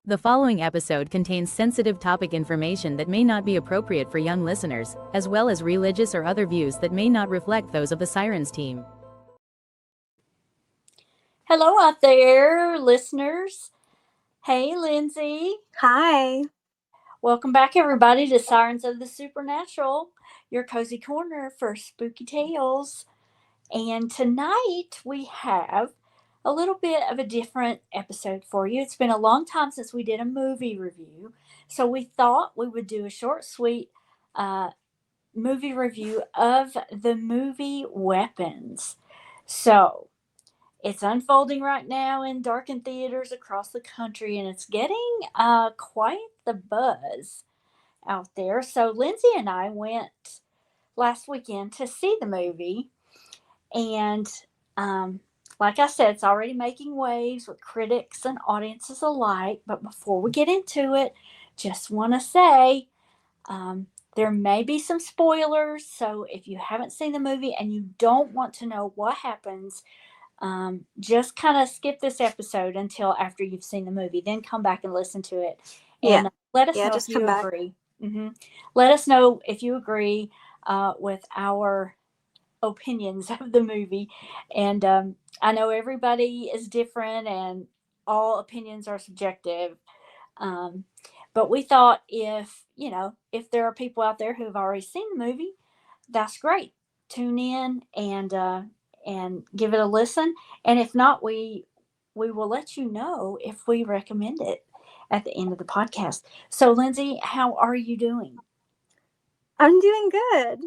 The following episode contains sensitive topic information that may not be appropriate for young listeners, as well as religious or other views that may not reflect those of the Sirens team. Hello out there, listeners. Hey, Lindsay. Hi. Welcome back, everybody, to Sirens of the Supernatural, your cozy corner for spooky tales. And tonight we have a little bit of a different episode for you. It's been a long time since we did a movie review, so we thought we would do a short, sweet movie review of the movie Weapons. So, it's unfolding right now in darkened theaters across the country, and it's getting quite the buzz out there. So, Lindsay and I went last weekend to see the movie, and like I said, it's already making waves with critics and audiences alike. But before we get into it, just want to say there may be some spoilers. So, if you haven't seen the movie and you don't want to know what happens, just kind of skip this episode until after you've seen the movie, then come back and listen to it, and let us know if just you come back. agree. Let us know if you agree with our opinions of the movie. And I know everybody is different and all opinions are subjective, um, but we thought if there are people out there who have already seen the movie, that's great. Tune in and give it a listen. And if not, we will let you know if we recommend it at the end of the podcast. So, Lindsay, how are you doing? I'm doing good.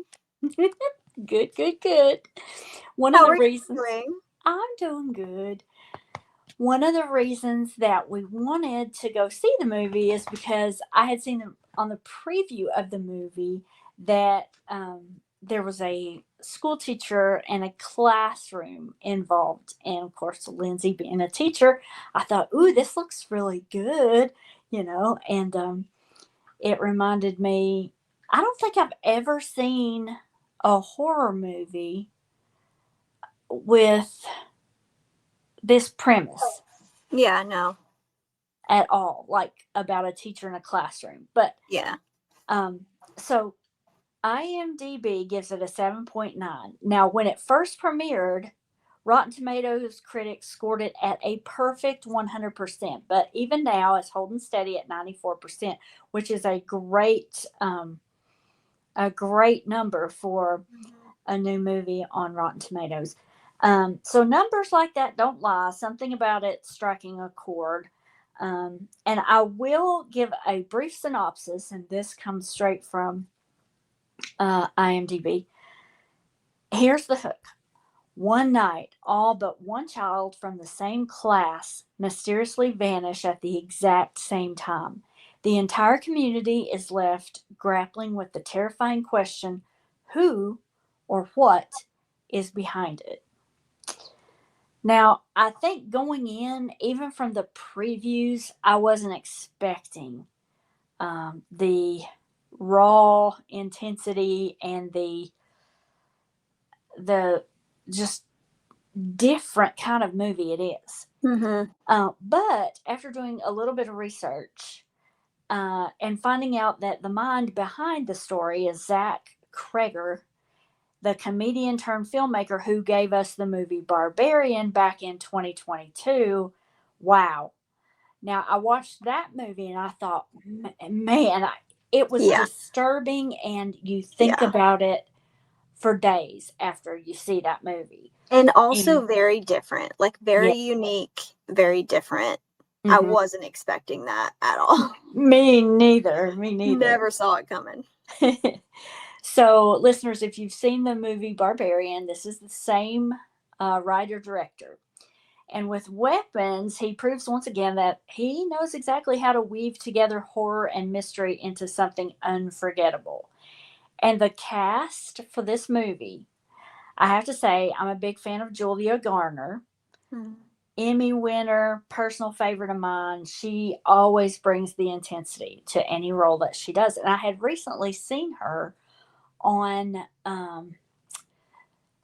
Good, good, good. One of How the are reasons you doing? I'm doing good. One of the reasons that we wanted to go see the movie is because I had seen on the preview of the movie that there was a school teacher and a classroom involved. And of course, Lindsay being a teacher, I thought, ooh, this looks really good, and it reminded me, I don't think I've ever seen a horror movie with this premise Yeah, no. at all, like about a teacher in a classroom. But Yeah. so IMDb gives it a 7.9. Now, when it first premiered, Rotten Tomatoes critics scored it at a perfect 100%. But even now, it's holding steady at 94%, which is a great number for a new movie on Rotten Tomatoes. So numbers like that don't lie. Something about it striking a chord. And I will give a brief synopsis, and this comes straight from IMDb. Here's the hook. One night, all but one child from the same class mysteriously vanish at the exact same time. The entire community is left grappling with the terrifying question, who or what is behind it? Now, I think going in, even from the previews, I wasn't expecting the raw intensity and the just different kind of movie it is. But after doing a little bit of research and finding out that the mind behind the story is Zach Kreger, the comedian turned filmmaker who gave us the movie Barbarian back in 2022. Wow. Now, I watched that movie and I thought, man, it was disturbing, and you think about it for days after you see that movie. And also very different, like very Yeah. unique, very different. I wasn't expecting that at all. Me neither. Never saw it coming. So, listeners, if you've seen the movie Barbarian, this is the same writer-director. And with Weapons, he proves once again that he knows exactly how to weave together horror and mystery into something unforgettable. And the cast for this movie, I have to say, I'm a big fan of Julia Garner. Emmy winner, personal favorite of mine. She always brings the intensity to any role that she does. And I had recently seen her on,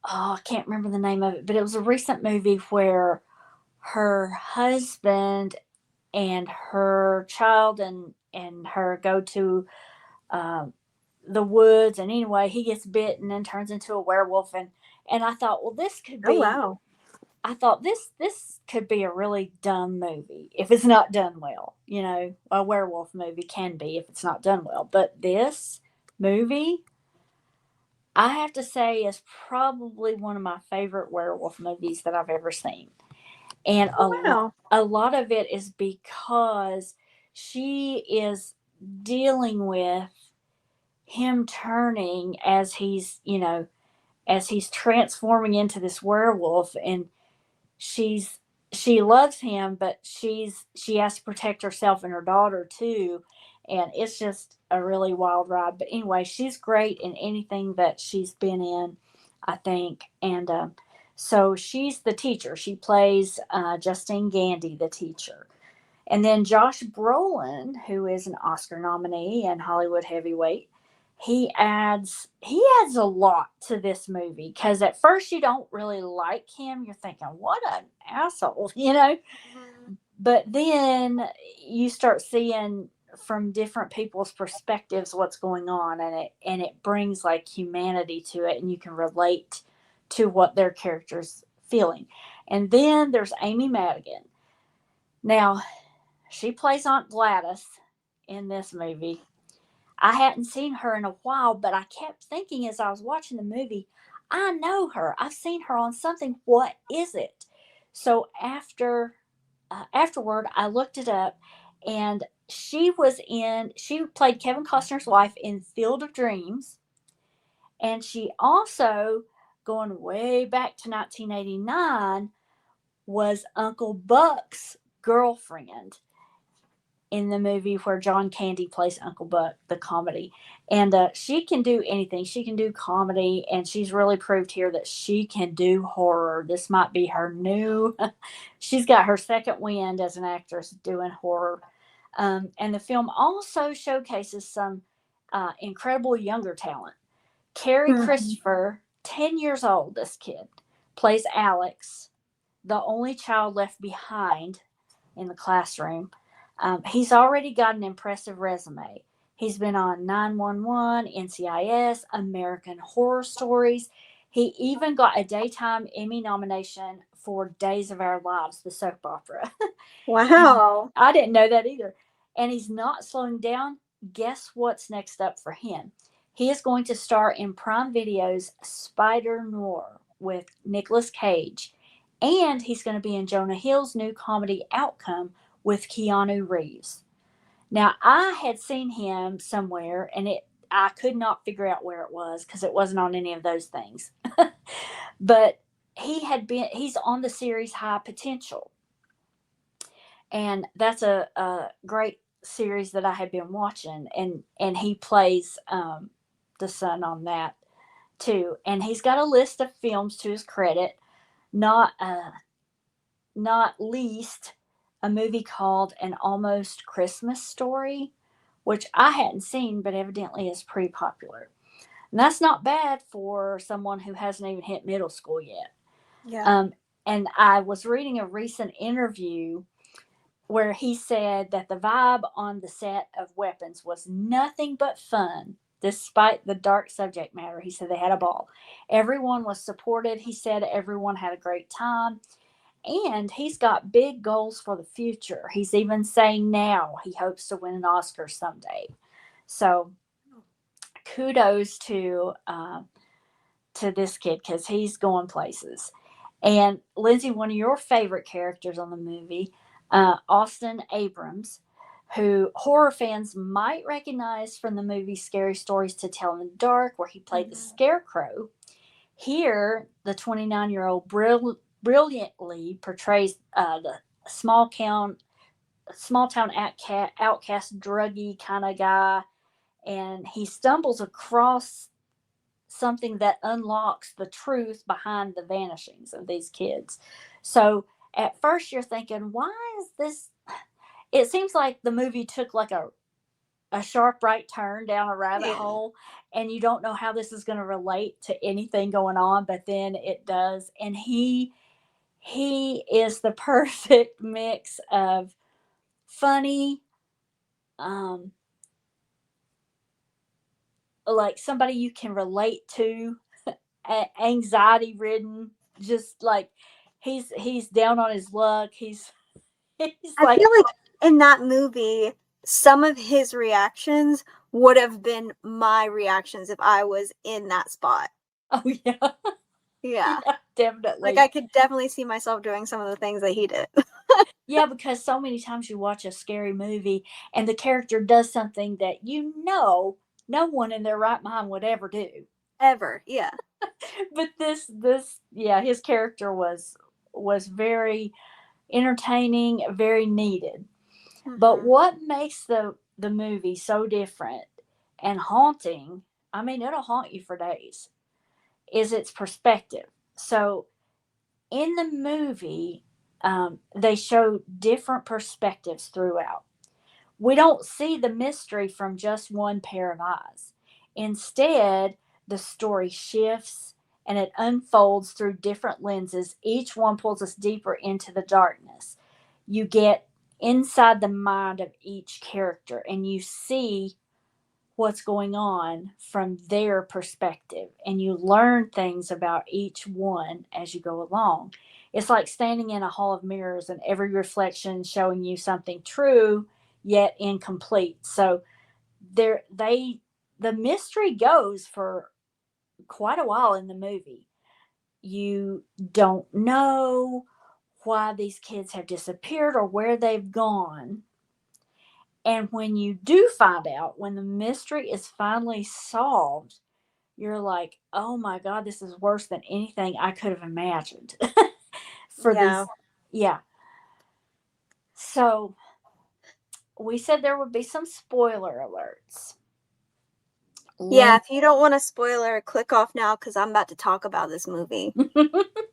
I can't remember the name of it, but it was a recent movie where her husband and her child and her go to uh, the woods, and anyway he gets bitten and turns into a werewolf, and I thought, well, this could Oh, be, wow. I thought this could be a really dumb movie if it's not done well. A werewolf movie can be if it's not done well, but this movie, I have to say, is probably one of my favorite werewolf movies that I've ever seen. And Oh, wow. a lot of it is because she is dealing with him turning as he's transforming into this werewolf, and she's she loves him, but she has to protect herself and her daughter too, and it's just a really wild ride. But anyway, she's great in anything that she's been in, I think. And so she's the teacher. She plays Justine Gandy, the teacher. And then Josh Brolin, who is an Oscar nominee and Hollywood heavyweight, he adds a lot to this movie, because at first you don't really like him. You're thinking, what an asshole, Mhm. But then you start seeing from different people's perspectives what's going on, and it brings like humanity to it, and you can relate to what their characters feeling. And then there's Amy Madigan. Now, she plays Aunt Gladys in this movie. I hadn't seen her in a while, but I kept thinking as I was watching the movie, I know her. I've seen her on something. What is it? So afterward, I looked it up, and she played Kevin Costner's wife in Field of Dreams, and she also, going way back to 1989, was Uncle Buck's girlfriend in the movie where John Candy plays Uncle Buck, the comedy. And she can do anything. She can do comedy, and she's really proved here that she can do horror. This might be her new, she's got her second wind as an actress doing horror. And the film also showcases some incredible younger talent. Carrie Mhm. Christopher, 10 years old, this kid, plays Alex, the only child left behind in the classroom. He's already got an impressive resume. He's been on 911, NCIS, American Horror Stories. He even got a Daytime Emmy nomination for Days of Our Lives, the soap opera. And Wow. I didn't know that either. And he's not slowing down. Guess what's next up for him? He is going to star in Prime Video's Spider Noir with Nicolas Cage. And he's going to be in Jonah Hill's new comedy Outcome with Keanu Reeves. Now, I had seen him somewhere, and I could not figure out where it was because it wasn't on any of those things. But he's on the series High Potential, and that's a great series that I had been watching, and he plays the son on that too. And he's got a list of films to his credit, not not least a movie called An Almost Christmas Story, which I hadn't seen, but evidently is pretty popular. And that's not bad for someone who hasn't even hit middle school yet. Yeah. Um, and I was reading a recent interview where he said that the vibe on the set of Weapons was nothing but fun. Despite the dark subject matter, he said they had a ball. Everyone was supported. He said everyone had a great time. And he's got big goals for the future. He's even saying now he hopes to win an Oscar someday. So kudos to this kid, because he's going places. And Lindsay, one of your favorite characters on the movie, Austin Abrams, who horror fans might recognize from the movie Scary Stories to Tell in the Dark, where he played the Mhm. Scarecrow. Here, the 29-year-old brilliantly portrays the small town outcast druggy kind of guy, and he stumbles across something that unlocks the truth behind the vanishings of these kids. So at first you're thinking, why is this? It seems like the movie took like a sharp right turn down a rabbit Yeah. hole, and you don't know how this is going to relate to anything going on, but then it does. And he is the perfect mix of funny, like somebody you can relate to, anxiety ridden, just like he's down on his luck. He's he's I like, feel like in that movie, some of his reactions would have been my reactions if I was in that spot. oh yeah, Yeah. yeah, Like, definitely. I could definitely see myself doing some of the things that he did. Yeah, because so many times you watch a scary movie and the character does something that no one in their right mind would ever do. Ever. Yeah. But this yeah, his character was very entertaining, very needed. But Mhm. what makes the movie so different and haunting, I mean it'll haunt you for days, is its perspective. So in the movie, they show different perspectives throughout. We don't see the mystery from just one pair of eyes. Instead, the story shifts and it unfolds through different lenses. Each one pulls us deeper into the darkness. You get inside the mind of each character and you see what's going on from their perspective, and you learn things about each one as you go along. It's like standing in a hall of mirrors and every reflection showing you something true yet incomplete. So there they the mystery goes for quite a while in the movie. You don't know why these kids have disappeared or where they've gone. And when you do find out, when the mystery is finally solved, you're like, oh my God, this is worse than anything I could have imagined for Yeah. these. Yeah. So we said there would be some spoiler alerts. Yeah, Lynn. if you don't want a spoiler, click off now because I'm about to talk about this movie.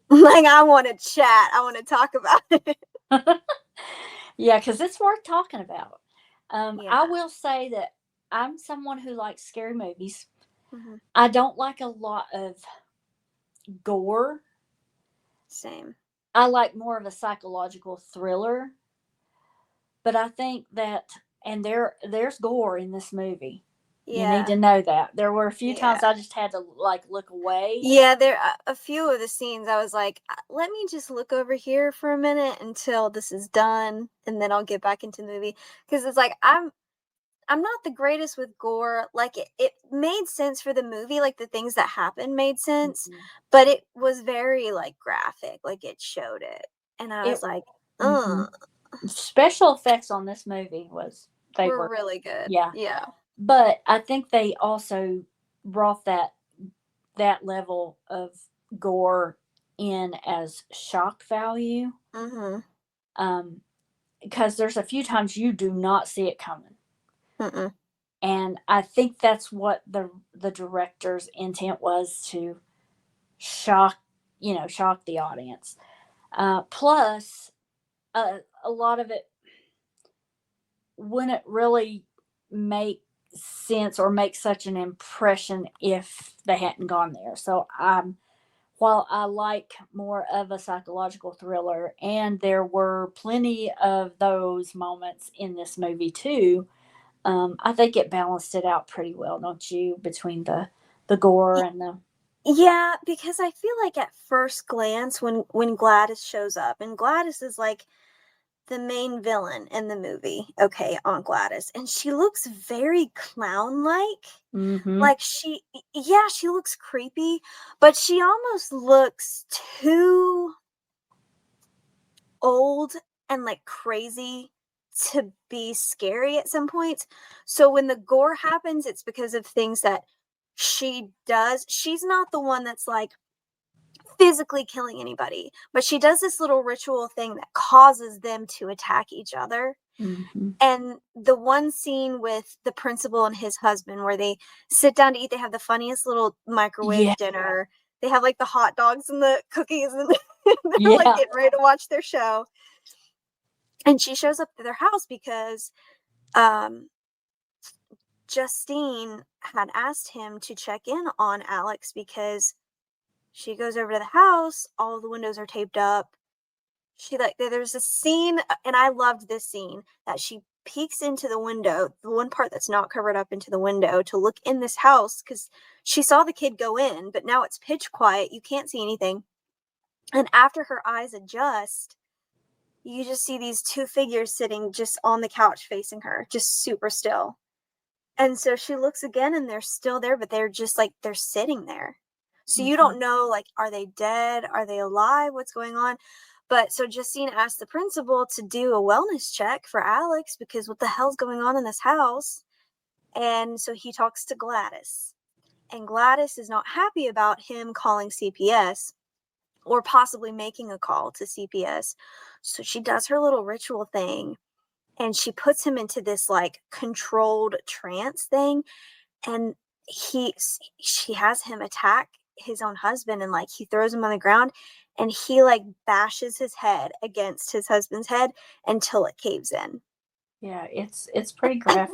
Like, I want to chat. I want to talk about it. Yeah, because it's worth talking about. I Yeah. will say that I'm someone who likes scary movies. Hmm. I don't like a lot of gore. Same. I like more of a psychological thriller. But I think that, and there's gore in this movie. You need Yeah. to know that. There were a few times Yeah. I just had to like look away. Yeah, there a few of the scenes I was like, let me just look over here for a minute until this is done, and then I'll get back into the movie. Because it's like I'm not the greatest with gore. Like it made sense for the movie, like the things that happened made sense, Mhm. but it was very like graphic, like it showed it. And I was It like, mhm. ugh, Special effects on this movie was they we're were really good. yeah. Yeah. But I think they also brought that level of gore in as shock value. Mm-hmm. Um, because there's a few times you do not see it coming. Mm-mm. And I think that's what the director's intent was, to shock shock the audience. Plus, a lot of it wouldn't really make sense or make such an impression if they hadn't gone there. So while I like more of a psychological thriller, and there were plenty of those moments in this movie too, I think it balanced it out pretty well, don't you? Between the gore and the Yeah, because I feel like at first glance when Gladys shows up, and Gladys is like the main villain in the movie. Okay, Aunt Gladys, and she looks very clown-like. mm-hmm. Like yeah, she looks creepy, but she almost looks too old and like crazy to be scary at some points. So when the gore happens, it's because of things that she does. She's not the one that's like physically killing anybody, but she does this little ritual thing that causes them to attack each other. Mm-hmm. And the one scene with the principal and his husband where they sit down to eat, they have the funniest little Yeah, microwave dinner. They have like the hot dogs and the cookies, and they're like yeah, getting ready to watch their show. And she shows up to their house because um, Justine had asked him to check in on Alex because she goes over to the house, all the windows are taped up. she like there's a scene, and I loved this scene, that she peeks into the window, the one part that's not covered up, into the window to look in this house, because she saw the kid go in, but now it's pitch quiet, you can't see anything. And after her eyes adjust, you just see these two figures sitting just on the couch facing her, just super still. And so she looks again and they're still there, but they're just like, they're sitting there. So you don't know, like, are they dead? Are they alive? What's going on? But so Justine asked the principal to do a wellness check for Alex, because what the hell's going on in this house? And so he talks to Gladys. And Gladys is not happy about him calling CPS, or possibly making a call to CPS. So she does her little ritual thing, and she puts him into this like controlled trance thing, and she has him attack his own husband, and like he throws him on the ground, and he like bashes his head against his husband's head until it caves in. Yeah, it's pretty graphic.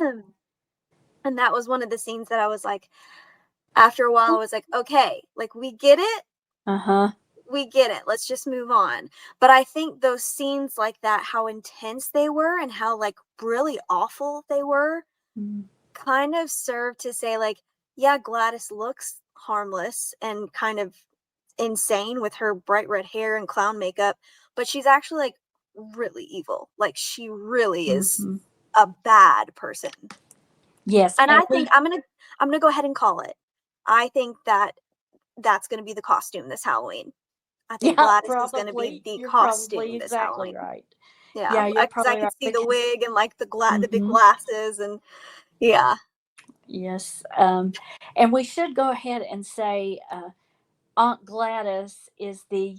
And that was one of the scenes that I was like, after a while I was like, okay, like we get it. We get it. Let's just move on. But I think those scenes like that, how intense they were and how like really awful they were, kind of served to say like, yeah, Gladys looks harmless and kind of insane with her bright red hair and clown makeup, but she's actually like really evil. Like she really is a bad person. Yes. And I think I'm gonna go ahead and call it. I think that's gonna be the costume this Halloween. I think Gladys is going to be the costume this Halloween. Right. Yeah, you're because I probably could see the wig and like the big Mhm. glasses, and yeah. Yes. And we should go ahead and say Aunt Gladys is the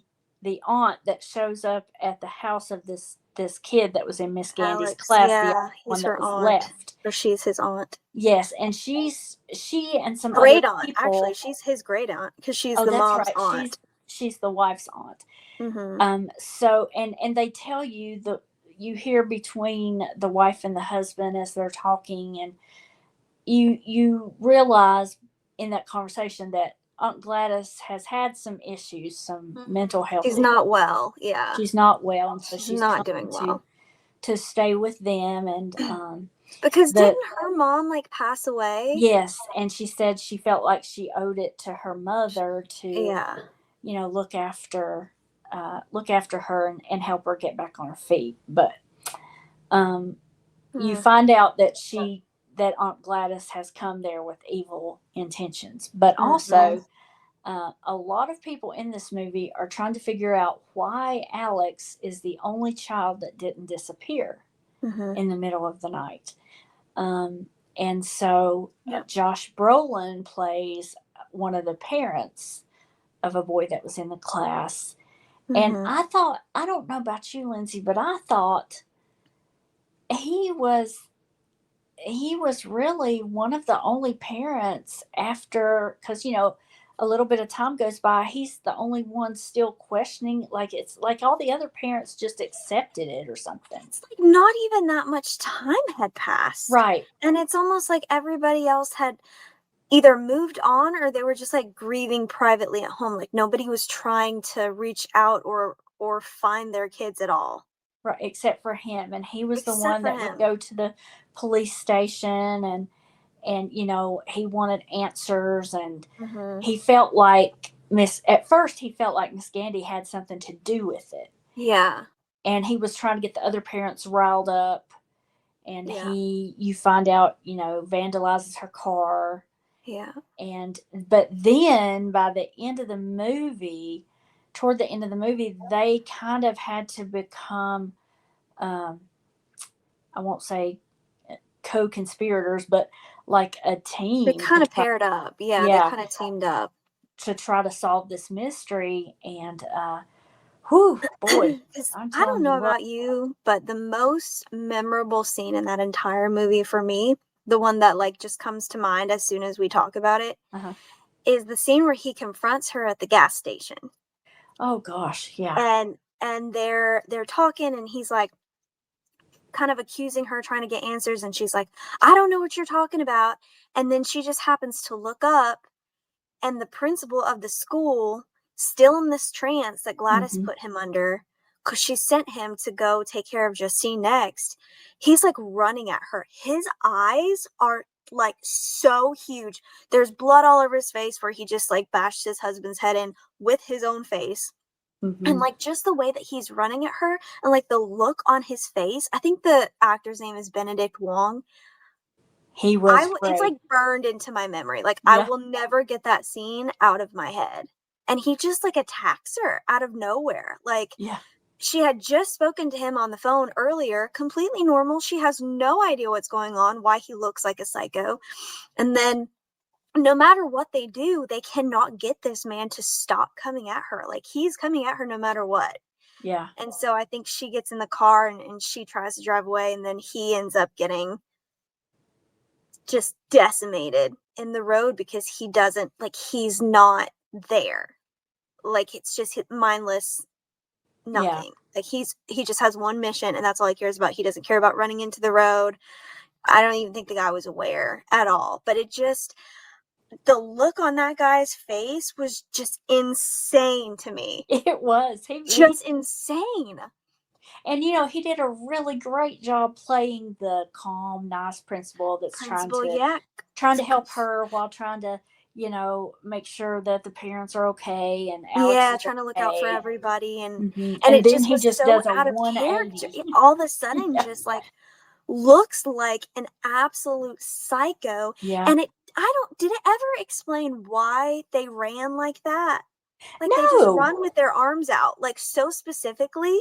aunt that shows up at the house of this kid that was in Miss Gandy's Alex, class, the yeah, one he's that her was aunt, left. or she's his aunt. Yes, and she and some other Great aunt, actually, people. she's his great aunt because she's Oh, the that's mom's right. aunt. She's the wife's aunt. Mm-hmm. So and they tell you you hear between the wife and the husband as they're talking, and you realize in that conversation that Aunt Gladys has had some issues, some mental health She's issues. not well. Yeah, She's not well, and so she's she's not coming doing well. to stay with them. And Because the didn't her mom like pass away? yes, and she said she felt like she owed it to her mother to Yeah. look after her and help her get back on her feet. But you Mm. find out that Aunt Gladys has come there with evil intentions. But also, a lot of people in this movie are trying to figure out why Alex is the only child that didn't disappear in the middle of the night. And so Josh Brolin plays one of the parents of a boy that was in the class. And I thought, I don't know about you, Lindsay, but I thought he was really one of the only parents after, because a little bit of time goes by, he's the only one still questioning, like it's like all the other parents just accepted it or something. It's like not even that much time had passed, Right? And it's almost like everybody else had either moved on, or they were just like grieving privately at home, like nobody was trying to reach out or find their kids at all. Right, except for him, and he was the Except one for that would him. go to the police station, and he wanted answers, and he felt like at first he felt like Miss Gandy had something to do with it. Yeah. And he was trying to get the other parents riled up, and Yeah. you find out, vandalizes her car. Yeah. But then by the end of the movie, toward the end of the movie, they kind of had to become, I won't say co-conspirators, but like a They team kind of paired up. Yeah, they kind of teamed up to try to solve this mystery. And whew, boy, I'm I don't telling you know what. about you, but the most memorable scene in that entire movie for me, the one that like just comes to mind as soon as we talk about it, is the scene where he confronts her at the gas station. Oh gosh, yeah. And they're talking, and he's like kind of accusing her, trying to get answers, and she's like, I don't know what you're talking about. And then she just happens to look up, and the principal of the school, still in this trance that Gladys put him under, because she sent him to go take care of Justine next. He's like running at her. His eyes are like so huge. There's blood all over his face where he just like bashed his husband's head in with his own face. And like just the way that he's running at her and like the look on his face. I think the actor's name is Benedict Wong. He was It's great. like burned into my memory. Like Yeah. I will never get that scene out of my head. And he just like attacks her out of nowhere. Like Yeah. she had just spoken to him on the phone earlier, completely normal. She has no idea what's going on, why he looks like a psycho. And then no matter what they do, they cannot get this man to stop coming at her. Like he's coming at her no matter what. Yeah. And so I think she gets in the car and she tries to drive away, and then he ends up getting just decimated in the road because he doesn't, like, he's not there. Like it's just mindless nothing. Yeah. Like he just has one mission and that's all he cares about. He doesn't care about running into the road. I don't even think the guy was aware at all. But it just, the look on that guy's face was just insane to me. It was. Just insane. And he did a really great job playing the calm, nice principal that's trying to help her while trying to, make sure that the parents are okay and Alex is trying to look okay. out for everybody, and it then he just so does a out of 180. character. All of a sudden, just like looks like an absolute psycho. Yeah. And did it ever explain why they ran like that? Like No. They just run with their arms out, like so specifically,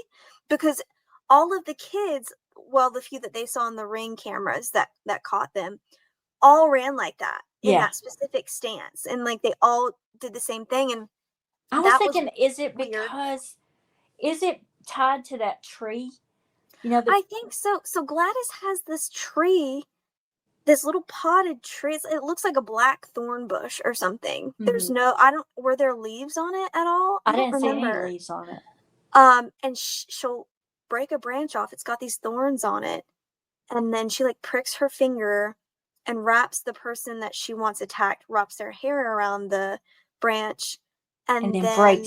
because all of the kids, well, the few that they saw on the Ring cameras that caught them, all ran like that in that specific stance, and like they all did the same thing. And I was thinking, is it because is it tied to that tree? I think so. So Gladys has this tree, this little potted tree. It looks like a black thorn bush or something. There's were there leaves on it at all? I didn't see any leaves on it. And she'll break a branch off. It's got these thorns on it. And then she like pricks her finger and wraps the person that she wants attacked, wraps their hair around the branch and then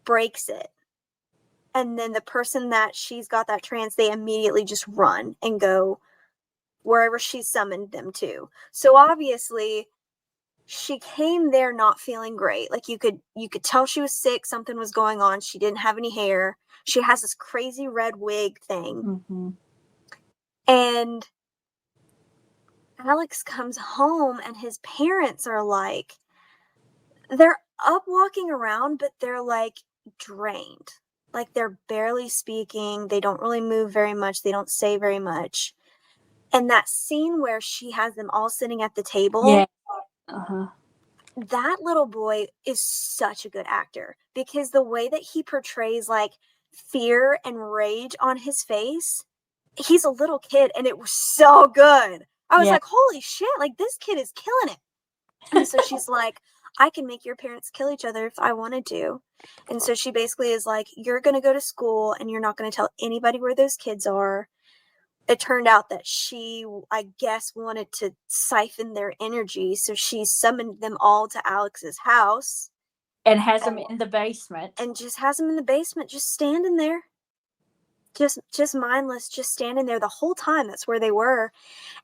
breaks it. And then the person that she's got that trance, they immediately just run and go wherever she summoned them to. So obviously she came there not feeling great. Like you could tell she was sick. Something was going on. She didn't have any hair. She has this crazy red wig thing. And Alex comes home and his parents are like, they're up walking around, but they're like drained. Like they're barely speaking. They don't really move very much. They don't say very much. And that scene where she has them all sitting at the table. Yeah. That little boy is such a good actor because the way that he portrays like fear and rage on his face, he's a little kid and it was so good. I was like, holy shit, like this kid is killing it. And so she's like, I can make your parents kill each other if I wanted to. And so she basically is like, you're going to go to school and you're not going to tell anybody where those kids are. It turned out that she, I guess, wanted to siphon their energy. So she summoned them all to Alex's house. And has them in the basement. And just has them in the basement, just standing there. Just mindless, just standing there the whole time. That's where they were.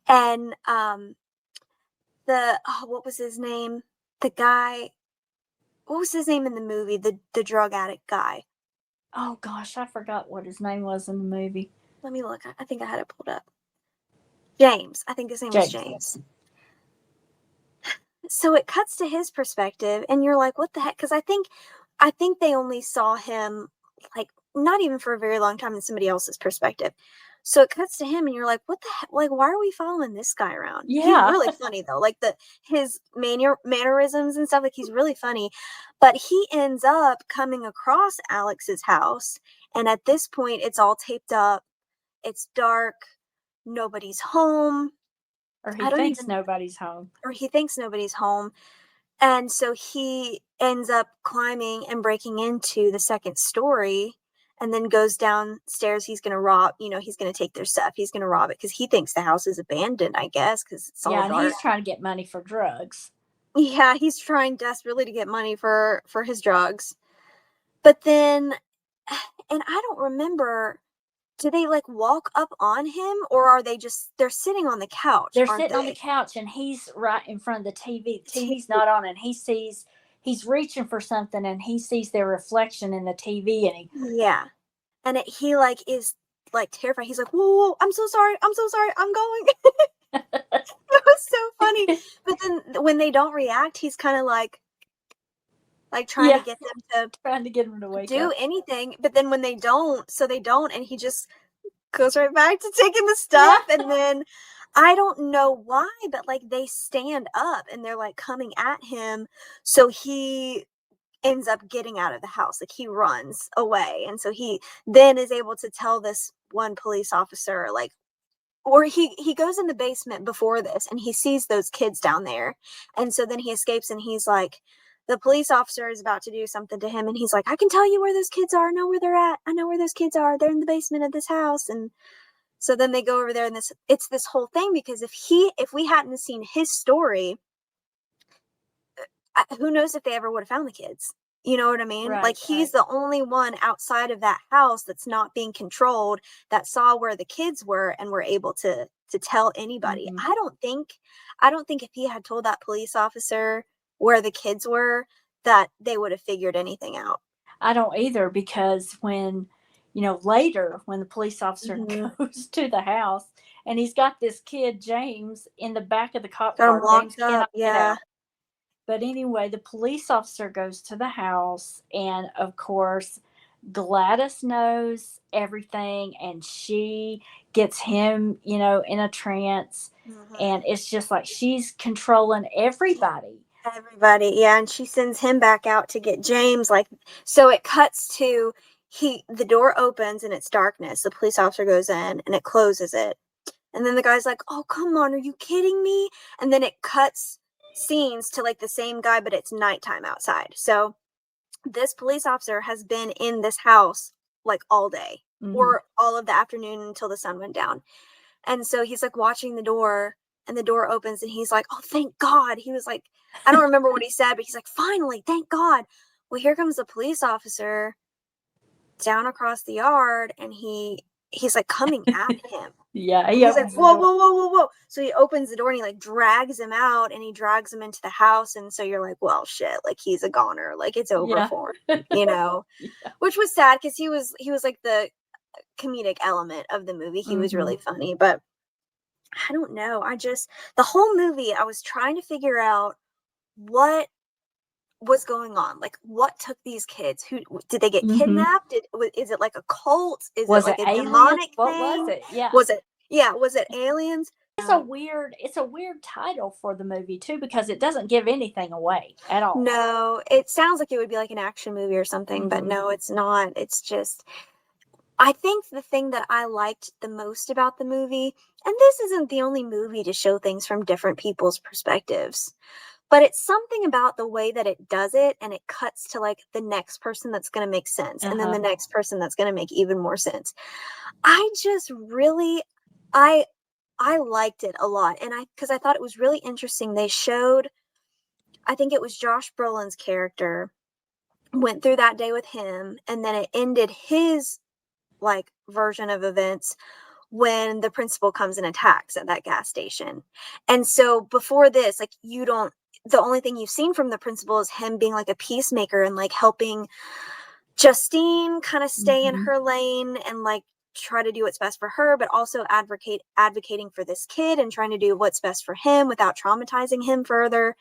And what was his name? The guy, what was his name in the movie? The drug addict guy. Oh gosh, I forgot what his name was in the movie. Let me look. I think I had it pulled up. James. I think his name was James. So it cuts to his perspective and you're like, what the heck? Because I think they only saw him like not even for a very long time in somebody else's perspective. So it cuts to him and you're like, what the heck? Like, why are we following this guy around? Yeah. He's really funny though. Like his mannerisms and stuff, like he's really funny. But he ends up coming across Alex's house. And at this point, it's all taped up. It's dark. Nobody's home. Or he thinks nobody's home. And so he ends up climbing and breaking into the second story and then goes downstairs. He's going to rob, he's going to take their stuff. He's going to rob it because he thinks the house is abandoned, I guess, because it's all dark. And he's trying to get money for drugs. Yeah, he's trying desperately to get money for his drugs. But then And I don't remember, do they like walk up on him, or are they just, they're sitting on the couch, They're aren't sitting on the they? couch and he's right in front of the TV. The TV's not on, and he's reaching for something and he sees their reflection in the TV, and Yeah. And he like is like terrified. He's like, whoa, whoa, whoa, I'm so sorry. I'm so sorry. I'm going. It was so funny. But then when they don't react, he's kind of like trying to yeah, get them trying to get him to to wake do up. anything. But then when they don't, so they don't, and he just goes right back to taking the Yeah. stuff. And then I don't know why, but like they stand up and they're like coming at him. So he ends up getting out of the house. Like he runs away. And so he then is able to tell this one police officer, like, or he goes in the basement before this and he sees those kids down there. And so then he escapes and he's like, the police officer is about to do something to him and he's like, I can tell you where those kids are. I know where they're at. I know where those kids are. They're in the basement of this house. And so then they go over there, and it's this whole thing, because if we hadn't seen his story, who knows if they ever would have found the kids. You know what I mean? Right, Like he's the only one outside of that house that's not being controlled, that saw where the kids were and were able to tell anybody. Mhm. I don't think if he had told that police officer where the kids were, that they would have figured anything out. I don't either, because when, later when the police officer Mm-hmm. goes to the house and he's got this kid, James, in the back of the cop Got him car, James locked up. cannot get Yeah. out. But anyway, the police officer goes to the house, and of course, Gladys knows everything, and she gets him, in a trance. Mm-hmm. And it's just like she's controlling everybody. Everybody, yeah, and she sends him back out to get James. Like, so it cuts to the door opens and it's darkness. The police officer goes in and it closes it. And then the guy's like, "Oh, come on, are you kidding me?" And then it cuts scenes to like the same guy, but it's nighttime outside. So this police officer has been in this house like all day, Hmm. or all of the afternoon until the sun went down. And so he's like watching the door, and the door opens and he's like, "Oh, thank God." He was like, I don't remember what he said, but he's like, "Finally, thank God." Well, here comes a police officer down across the yard, and he's like coming at him. Yeah, And he he's like, opens the "Whoa, door. whoa, whoa, whoa, whoa." So he opens the door and he like drags him out, and he drags him into the house. And so you're like, well, shit, like he's a goner. Like it's over Yeah. for him. Yeah. Which was sad, because he was like the comedic element of the movie. He was Hmm. really funny, but I don't know. The whole movie, I was trying to figure out what was going on. Like, what took these kids? Who did they get Hmm. kidnapped? Is it like a cult? Is it Was it like a aliens? demonic What was thing? it? Yeah. Was it aliens? It's a weird title for the movie too, because it doesn't give anything away at all. No, it sounds like it would be like an action movie or something, but Hmm. no, it's not. It's just, I think the thing that I liked the most about the movie, and this isn't the only movie to show things from different people's perspectives, but it's something about the way that it does it, and it cuts to like the next person that's going to make sense, and then Uh-huh. the next person that's going to make even more sense. I just really, I I liked it a lot, and because I thought it was really interesting. They showed, I think it was Josh Brolin's character went through that day with him, and then it ended his like version of events when the principal comes and attacks at that gas station. And so before this, like, the only thing you've seen from the principal is him being like a peacemaker and like helping Justine kind of stay in Hmm. her lane and like try to do what's best for her, but also advocating for this kid and trying to do what's best for him without traumatizing him further.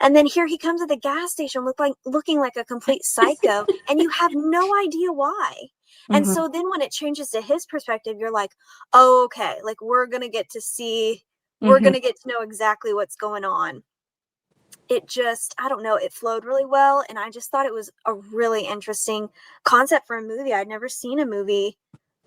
And then here he comes at the gas station looking like a complete psycho, and you have no idea why. And Hmm. so then when it changes to his perspective, you're like, "Oh, okay, like we're going to get to see, we're Hmm. going to get to know exactly what's going on." It just, I don't know, it flowed really well, and I just thought it was a really interesting concept for a movie. I'd never seen a movie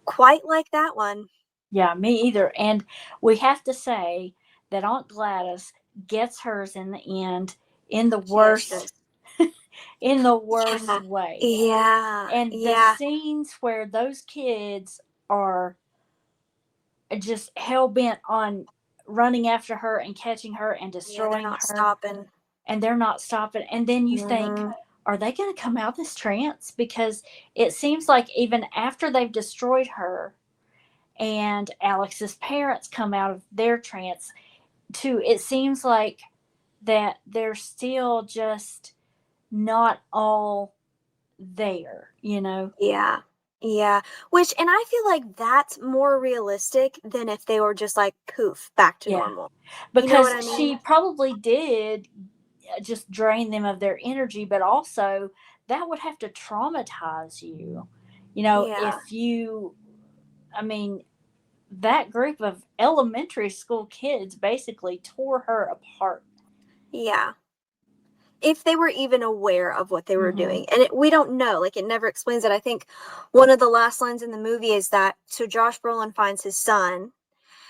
quite like that one. Yeah, me either. And we have to say that Aunt Gladys gets hers in the end, in the Yeah, she worst does. in the worst Yeah. way. Yeah. And the Yeah. scenes where those kids are just hell bent on running after her and catching her and Yeah, they're destroying not her, stopping. and they're not stopping. And then you think, Mhm. are they going to come out of this trance? Because it seems like even after they've destroyed her and Alex's parents come out of their trance, too, it seems like that they're still just not all there, you know? Yeah. Yeah. Which, and I feel like that's more realistic than if they were just like poof, back to Yeah. normal. You know what Because I she mean? probably did just drain them of their energy, but also that would have to traumatize you. You know, Yeah. if you, I mean, that group of elementary school kids basically tore her apart. Yeah. If they were even aware of what they were Hmm. doing. And we don't know. Like, it never explains it. I think one of the last lines in the movie is that so Josh Brolin finds his son,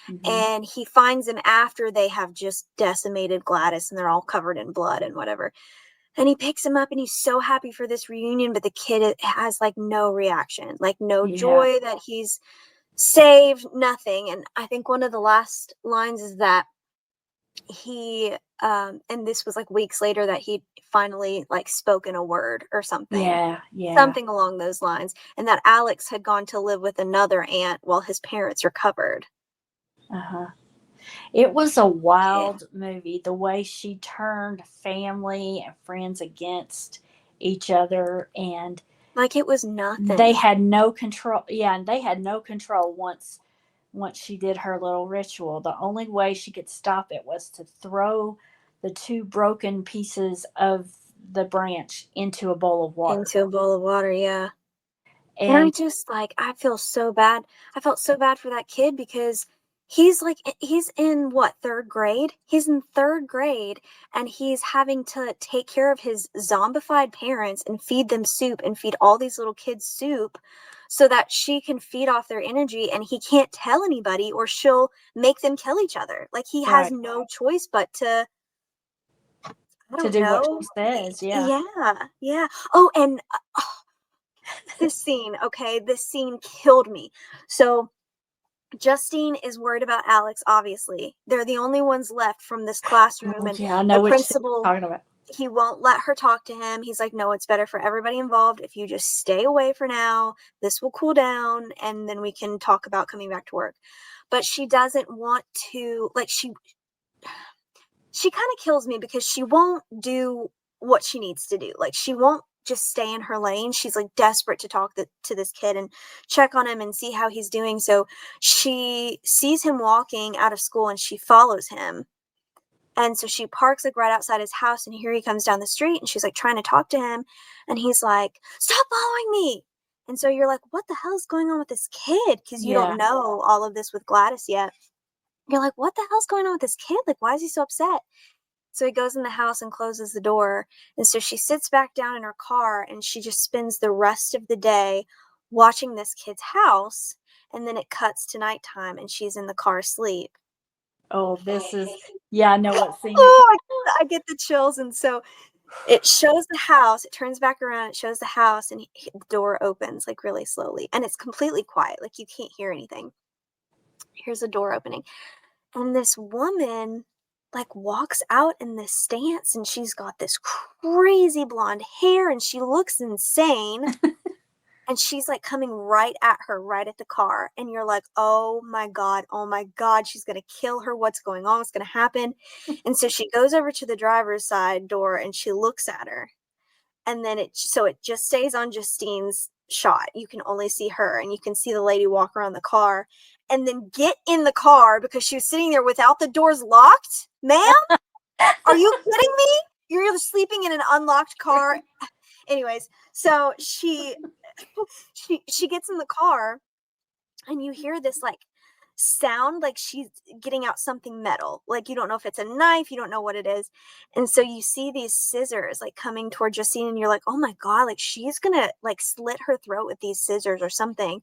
Hmm. and he finds him after they have just decimated Gladys and they're all covered in blood and whatever. And he picks him up and he's so happy for this reunion, but the kid has like no reaction, like no Yeah. joy that he's saved, nothing. And I think one of the last lines is that he and this was like weeks later that he finally like spoken a word or something, Yeah. Yeah. something along those lines, and that Alex had gone to live with another aunt while his parents recovered. Uh huh. It was a Yeah. wild movie. The way she turned family and friends against each other, and Like it was they nothing. had no control. Yeah, and they had no control once she did her little ritual. The only way she could stop it was to throw the two broken pieces of the branch into a bowl of water. Into a bowl of water, yeah. And I'm And just like, I feel so bad. I felt so bad for that kid because he's like, he's in what, third grade? He's in third grade and he's having to take care of his zombified parents and feed them soup and feed all these little kids soup so that she can feed off their energy, and he can't tell anybody or she'll make them kill each other. Like he has right, no choice but to, I to don't do what know. she says. Yeah. Yeah, yeah. Oh, and this scene, okay, this scene killed me. So Justine is worried about Alex, obviously. They're the only ones left from this classroom, Oh and yeah, I the know what you're principal, talking about. he won't let her talk to him. He's like, no, it's better for everybody involved if you just stay away for now. This will cool down, and then we can talk about coming back to work. But she doesn't want to, like, she kind of kills me because she won't do what she needs to do. Like she won't just stay in her lane. She's like desperate to talk to this kid and check on him and see how he's doing. So she sees him walking out of school and she follows him. And so she parks like right outside his house, and here he comes down the street and she's like trying to talk to him, and he's like, "Stop following me." And so you're like, what the hell is going on with this kid? Because you don't Yeah. know all of this with Gladys yet. You're like, what the hell's going on with this kid? Like, why is he so upset? So he goes in the house and closes the door. And so she sits back down in her car and she just spends the rest of the day watching this kid's house. And then it cuts to nighttime and she's in the car asleep. Oh, this is, yeah, I know what scene you're talking. Oh, I get the chills. And so it shows the house, it turns back around, it shows the house, and the door opens like really slowly. And it's completely quiet, like you can't hear anything. Here's the door opening. And this woman like walks out in this stance, and she's got this crazy blonde hair and she looks insane, and she's like coming right at her, right at the car, and you're like, oh my god, she's gonna kill her. What's going on? What's gonna happen? And so she goes over to the driver's side door and she looks at her, and then it just stays on Justine's shot. You can only see her, and you can see the lady walk around the car and then get in the car because she was sitting there without the doors locked. Ma'am, are you kidding me? You're sleeping in an unlocked car. Anyways, so she gets in the car, and you hear this like sound like she's getting out something metal. Like you don't know if it's a knife, you don't know what it is. And so you see these scissors like coming toward Justine, and you're like, oh my god, like she's gonna like slit her throat with these scissors or something.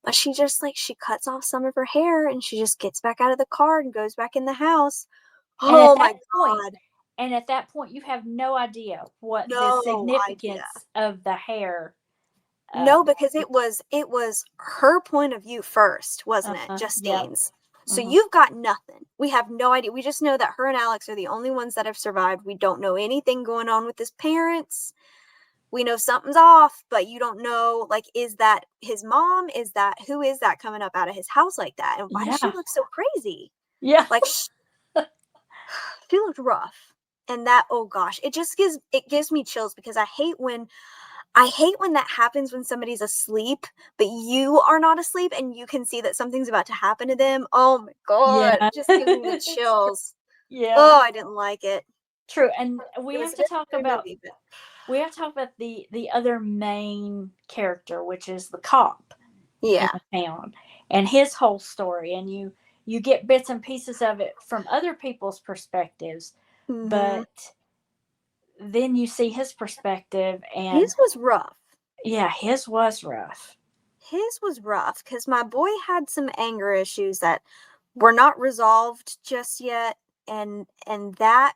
But she just like she cuts off some of her hair and she just gets back out of the car and goes back in the house. And at Oh my that point, god. you have no idea what the No idea. significance of the hair. Uh, No, because it was her point of view first, wasn't it? yep. Justine's. So Hmm. you've got nothing. We have no idea. We just know that her and Alex are the only ones that have survived. We don't know anything going on with his parents. we know something's off, but you don't know, like, is that his mom? Who is that coming up out of his house like that? And why does she Yeah. look so crazy? Yeah. Like, she looked rough. And that, oh gosh, it gives me chills, because I hate when that happens when somebody's asleep, but you are not asleep and you can see that something's about to happen to them. Oh my God, Yeah. it just gives me the It's true. chills. Yeah. Oh, I didn't like it. True. And we It was have a to talk scary about movie, but the other main character, which is the cop in yeah. the town, and his whole story. And you get bits and pieces of it from other people's perspectives, Hmm. but then you see his perspective, and His was rough. yeah, his was rough. His was rough because my boy had some anger issues that were not resolved just yet, and that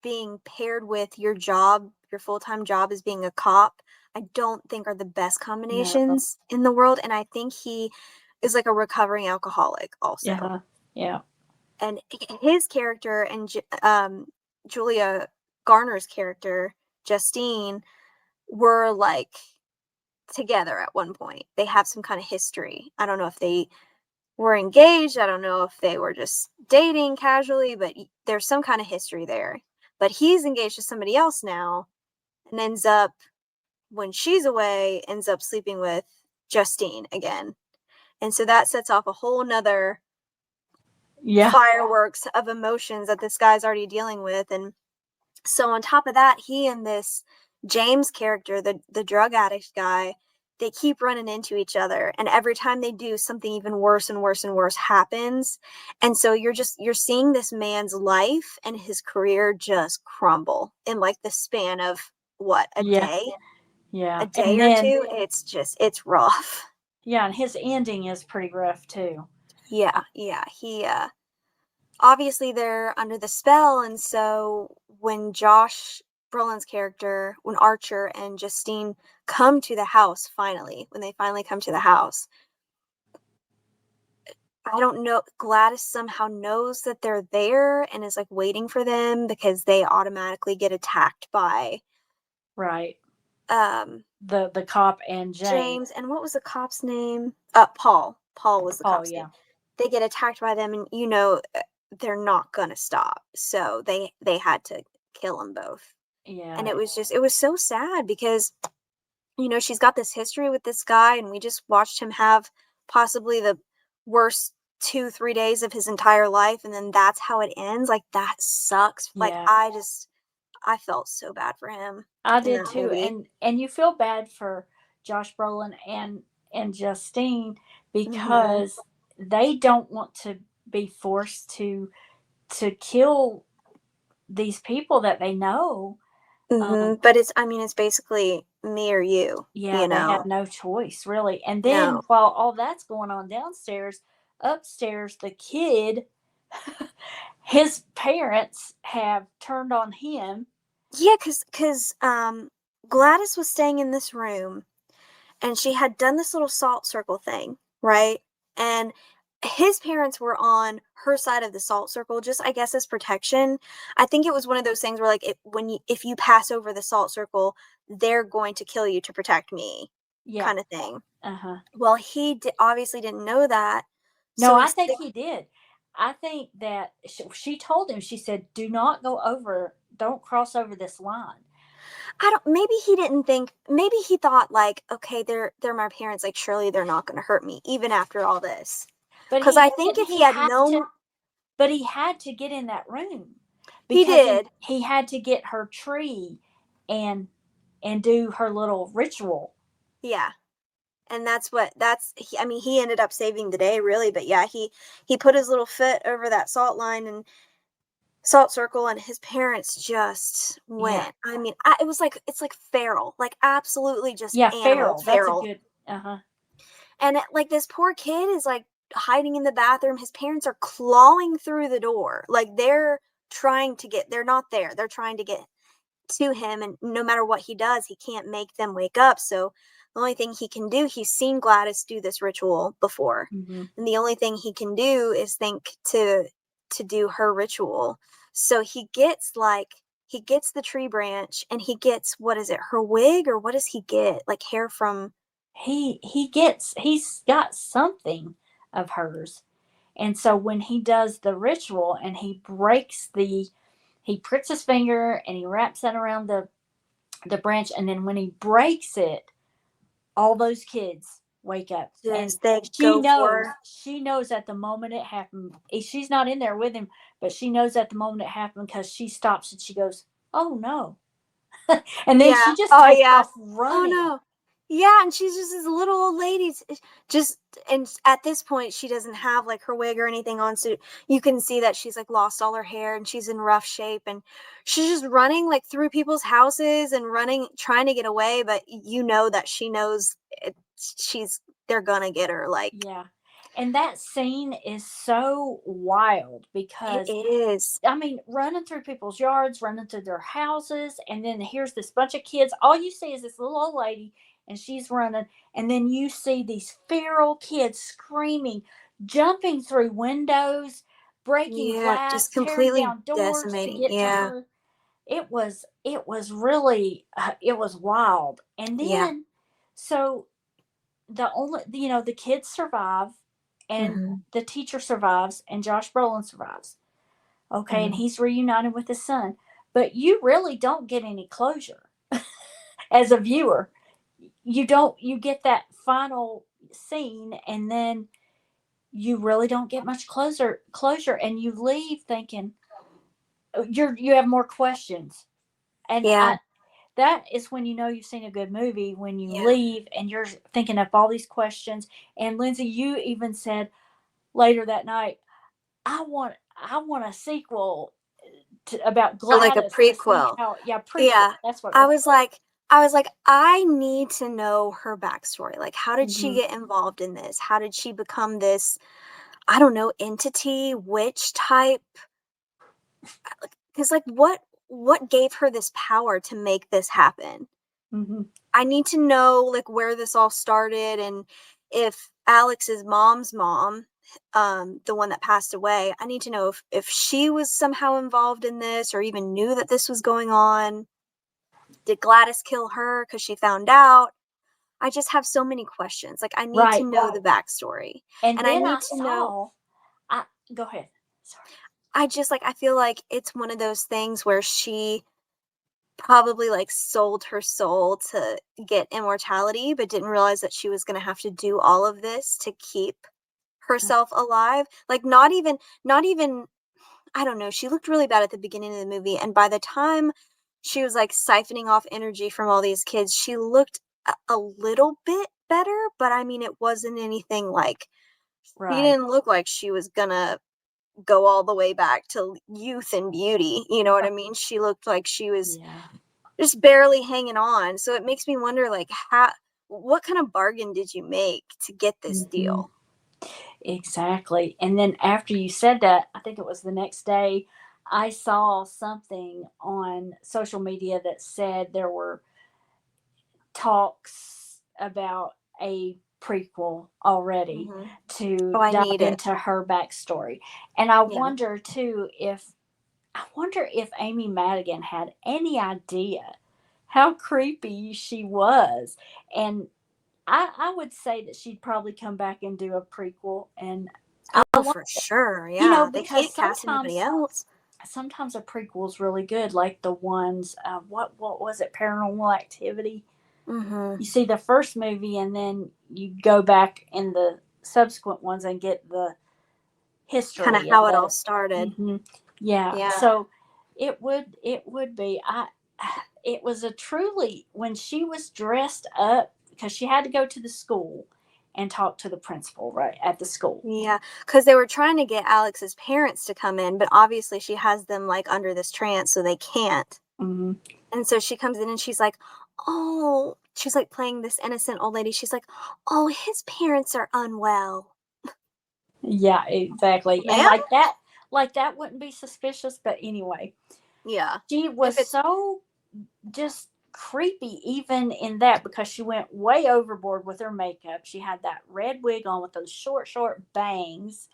being paired with your job, your full-time job as being a cop, I don't think are the best No. combinations in the world, and I think he is like a recovering alcoholic also. Yeah. Yeah. And his character and Julia Garner's character, Justine, were like together at one point. They have some kind of history. I don't know if they were engaged. I don't know if they were just dating casually, but there's some kind of history there. But he's engaged to somebody else now, and ends up, when she's away, ends up sleeping with Justine again. And so that sets off a whole nother Yeah. fireworks of emotions that this guy's already dealing with. And so on top of that, he and this James character, the drug addict guy, they keep running into each other, and every time they do, something even worse and worse and worse happens. And so you're seeing this man's life and his career just crumble in like the span of what, a Yeah. day, Yeah. a day And or then two. It's rough. yeah, and his ending is pretty rough too. Yeah, he obviously they're under the spell, and so when Josh Brolin's character, when Archer and Justine come to the house finally, when they finally come to the house, I don't know, Gladys somehow knows that they're there and is like waiting for them, because they automatically get attacked by Right. um The cop and James. James, and what was the cop's name? Paul. Paul was the Oh cop's name. yeah. They get attacked by them, and they're not gonna stop. So they had to kill them both. And Yeah. it was so sad, because she's got this history with this guy, and we just watched him have possibly the worst 2-3 days of his entire life, and then that's how it ends. Like, that sucks. Like, Yeah. I felt so bad for him I in did that too. movie. And you feel bad for Josh Brolin and Justine, Hmm. because they don't want to be forced to kill these people that they know. Hmm. But it's basically me or you, Yeah, they have know. no choice really. And then No. while all that's going on downstairs, upstairs the kid, his parents have turned on him. Yeah, cause Gladys was staying in this room, and she had done this little salt circle thing, right? And his parents were on her side of the salt circle, just, I guess, as protection. I think it was one of those things where, like, if you pass over the salt circle, they're going to kill you to protect me, Yeah. kind of thing. Uh-huh. Well, obviously didn't know that, No, so I think he did. I think that she told him, she said, "Do not go over, don't cross over this line." I don't. Maybe he didn't think. Maybe he thought, like, okay, they're my parents. Like, surely they're not going to hurt me, even after all this. But Because I think if he he had had to, known, but he had to get in that room he because did. he had to get her tree and do her little ritual. Yeah, and he ended up saving the day, really. But yeah, he put his little foot over that salt line and salt circle, and his parents just Yeah. went. It was like, it's like feral, like absolutely just Yeah, animal feral. That's a feral. good uh-huh. And like, this poor kid is like hiding in the bathroom. His parents are clawing through the door, like they're not there. They're trying to get to him, and no matter what he does, he can't make them wake up. So the only thing he can do, he's seen Gladys do this ritual before, Mm-hmm. and the only thing he can do is think to do her ritual. So he gets like he gets the tree branch and he gets, what is it, her wig, or what does he get? Like hair from. He's got something of hers. And so when he does the ritual and he pricks his finger and he wraps that around the branch, and then when he breaks it, all those kids wake up. And Does they go for. she knows at the moment it happened. She's not in there with him, but she knows at the moment it happened, because she stops and she goes, "Oh no." And then Yeah. she just Oh, takes yeah. off Oh, running. no. Yeah, and she's just this little old lady. Just, and at this point, she doesn't have like her wig or anything on, so you can see that she's like lost all her hair and she's in rough shape, and she's just running like through people's houses and running, trying to get away, but you know that she knows they're gonna get her. Like, Yeah. And that scene is so wild it because, is. I mean, running through people's yards, running through their houses, and then here's this bunch of kids. All you see is this little old lady, and she's running, and then you see these feral kids screaming, jumping through windows, breaking Yeah, just glass, tearing completely down doors to decimating. get to Yeah. her. It was really it was wild. And Yeah. then, so the kids survive, and Hmm. the teacher survives, and Josh Brolin survives. Okay, and Hmm. he's reunited with his son. But you really don't get any closure as a viewer. You don't. You get that final scene, and then you really don't get much closure, and you leave thinking you have more questions. And Yeah. that is when you know you've seen a good movie, when you Yeah. leave and you're thinking up all these questions. And Lindsay, you even said later that night, I want a sequel about Or like a Gladys, to see prequel. how. Yeah, prequel. Yeah. That's what it I was. was like I was like, I need to know her backstory. Like, how did she Hmm. get involved in this? How did she become this, I don't know, entity, witch type? Because like what gave her this power to make this happen? Hmm. I need to know like where this all started, and if Alex's mom's mom, the one that passed away, I need to know if she was somehow involved in this or even knew that this was going on. Did Gladys kill her because she found out? I just have so many questions. Like, I need to Right. know the backstory. And And I then need I to know, saw. I Go ahead. Sorry. I just like, I feel like it's one of those things where she probably like sold her soul to get immortality, but didn't realize that she was going to have to do all of this to keep herself alive. Like, not even, I don't know. She looked really bad at the beginning of the movie. And by the time she was like siphoning off energy from all these kids, she looked a little bit better. But I mean, it wasn't anything like, she Right. didn't look like she was gonna go all the way back to youth and beauty. You know what I mean? She looked like she was Yeah. just barely hanging on. So it makes me wonder, like, what kind of bargain did you make to get this Hmm. deal? Exactly. And then after you said that, I think it was the next day, I saw something on social media that said there were talks about a prequel already Hmm. to Oh, I dive need it. into her backstory. And I Yeah. wonder too, if Amy Madigan had any idea how creepy she was. And I would say that she'd probably come back and do a prequel. And I Oh, want, for sure. Yeah. They because can't cast anybody else. sometimes a prequel is really good, like the ones, what was it, Paranormal Activity. Hmm. You see the first movie, and then you go back in the subsequent ones and get the Kind of history of how it all the. started. Hmm. Yeah. Yeah. So it would be, it was a truly, when she was dressed up, because she had to go to the school and talk to the principal right at the school. Yeah, because they were trying to get Alex's parents to come in, but obviously she has them like under this trance, so they can't. Hmm. And so she comes in and she's like, oh, she's like playing this innocent old lady. She's like, oh, his parents are unwell. Yeah, exactly. And Man? like that wouldn't be suspicious, but anyway, Yeah. she If was it's, so just creepy even in that, because she went way overboard with her makeup. She had that red wig on with those short bangs,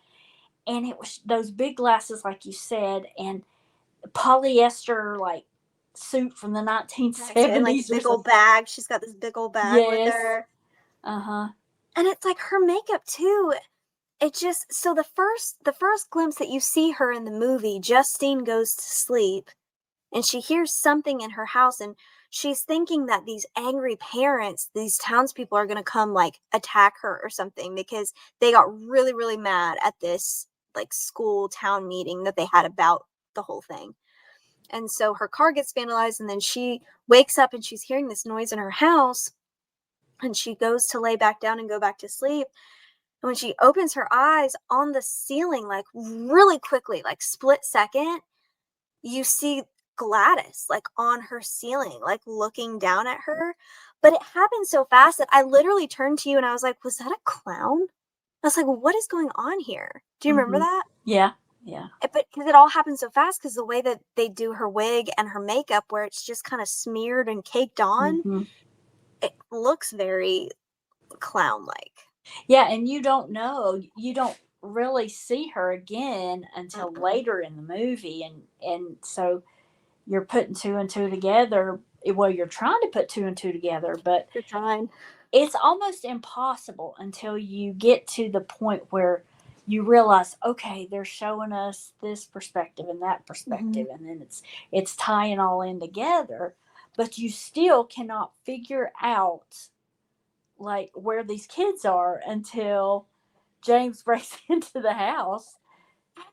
and it was those big glasses like you said, and polyester like suit from the And 1970s like or big old something. bag. She's got this big old bag with Yes. her. Uh-huh. And it's like her makeup too. It just, so the first glimpse that you see her in the movie, Justine goes to sleep and she hears something in her house, and she's thinking that these angry parents, these townspeople, are going to come like attack her or something because they got really, really mad at this like school town meeting that they had about the whole thing. And so her car gets vandalized, and then she wakes up and she's hearing this noise in her house, and she goes to lay back down and go back to sleep. And when she opens her eyes, on the ceiling, like really quickly, like split second, you see Gladys like on her ceiling, like looking down at her. But it happened so fast that I literally turned to you and I was like, was that a clown? I was like, what is going on here? Do you remember that? Yeah. Yeah. But because it all happened so fast, because the way that they do her wig and her makeup, where it's just kind of smeared and caked on, it looks very clown-like. Yeah, and you don't know, you don't really see her again until later in the movie, and so you're putting two and two together. Well, you're trying to put two and two together, but You're trying. it's almost impossible until you get to the point where you realize, okay, they're showing us this perspective and that perspective, and then it's tying all in together, but you still cannot figure out like where these kids are until James breaks into the house.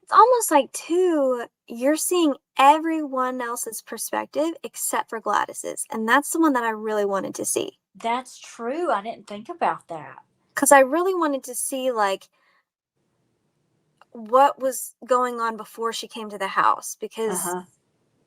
It's almost like, too, you're seeing everyone else's perspective except for Gladys's. And that's the one that I really wanted to see. That's true. I didn't think about that. Because I really wanted to see, like, what was going on before she came to the house. Because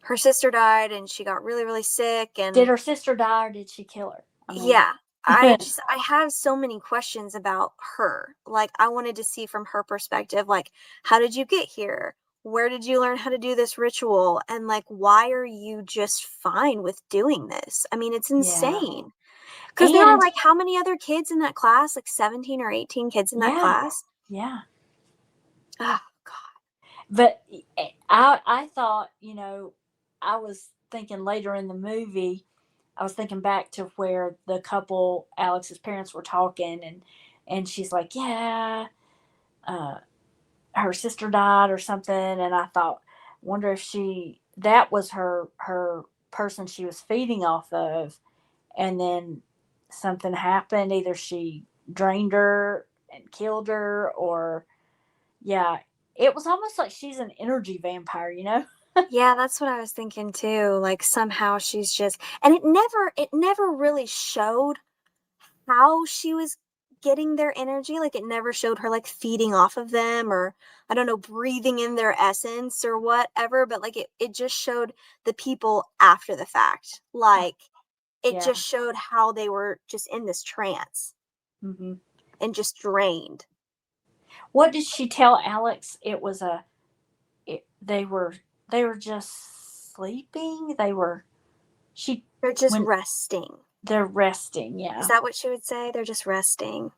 her sister died and she got really, really sick. And did her sister die or did she kill her? I mean, yeah. I have so many questions about her. Like, I wanted to see from her perspective, like, how did you get here? Where did you learn how to do this ritual? And like, why are you just fine with doing this? I mean, it's insane. Because there are like, how many other kids in that class? Like 17 or 18 kids in that class? Yeah. Oh, God. But I thought, I was thinking later in the movie, I was thinking back to where the couple, Alex's parents, were talking, and she's like, yeah, her sister died or something, and I thought, wonder if that was her person she was feeding off of, and then something happened. Either she drained her and killed her, or yeah, it was almost like she's an energy vampire, Yeah, that's what I was thinking too. Like, somehow she's just, and it never really showed how she was getting their energy. Like, it never showed her like feeding off of them, or I don't know, breathing in their essence or whatever, but like it just showed the people after the fact. Like, it just showed how they were just in this trance and just drained. What did she tell Alex? It was they were just sleeping. They're just resting. They're resting. Yeah. Is that what she would say? They're just resting.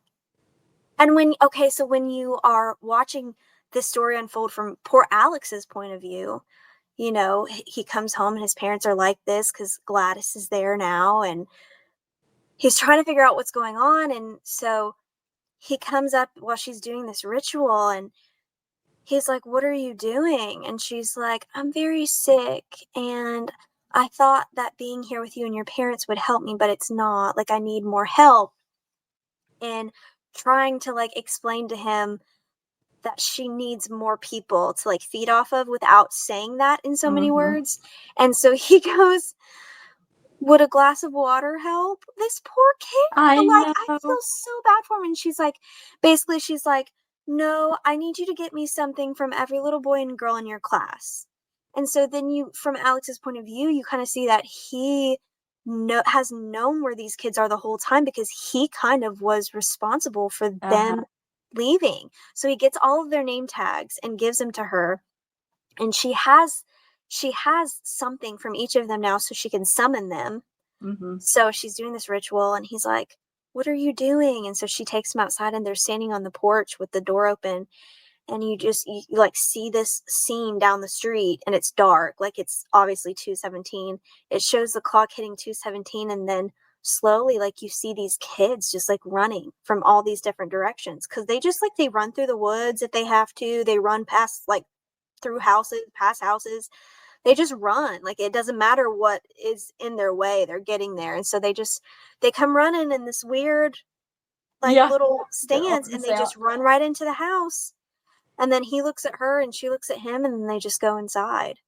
And so when you are watching this story unfold from poor Alex's point of view, he comes home and his parents are like this because Gladys is there now, and he's trying to figure out what's going on. And so he comes up while she's doing this ritual, and he's like, what are you doing? And she's like, I'm very sick, and I thought that being here with you and your parents would help me, but it's not. Like, I need more help. And trying to like explain to him that she needs more people to like feed off of without saying that in so many words. And so he goes, would a glass of water help? This poor kid. I I know. feel so bad for him. And she's like, no, I need you to get me something from every little boy and girl in your class. And so then from Alex's point of view, you kind of see that he has known where these kids are the whole time, because he kind of was responsible for them leaving. So he gets all of their name tags and gives them to her, and she has something from each of them now, so she can summon them. So she's doing this ritual, and he's like, what are you doing? And so she takes him outside, and they're standing on the porch with the door open, and you like see this scene down the street, and it's dark, like it's obviously 2:17. It shows the clock hitting 2:17, and then slowly, like, you see these kids just like running from all these different directions, because they just like they run through the woods if they have to. They run past, like, through houses, past houses. They just run, like, it doesn't matter what is in their way, they're getting there. And so they come running in this weird, like, Yeah. little Their stance, and arms they just out. run right into the house. And then he looks at her and she looks at him, and then they just go inside.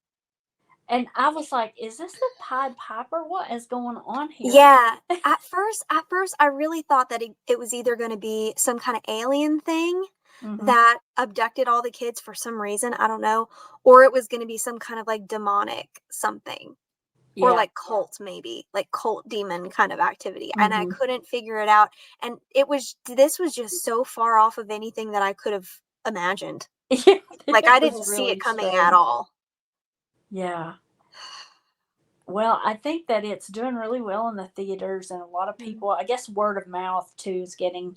And I was like, is this the Pied Piper? What is going on here? Yeah. At first, I really thought that it was either going to be some kind of alien thing Mm-hmm. that abducted all the kids for some reason, I don't know, or it was going to be some kind of like demonic something, or Yeah. like cult, maybe like cult demon kind of activity. And I Mm-hmm. couldn't figure it out. And this was just so far off of anything that I could have imagined. Yeah, Like, it I was didn't see really it coming strange. at all. Yeah. Well, I think that it's doing really well in the theaters, and a lot of people, I guess word of mouth too is getting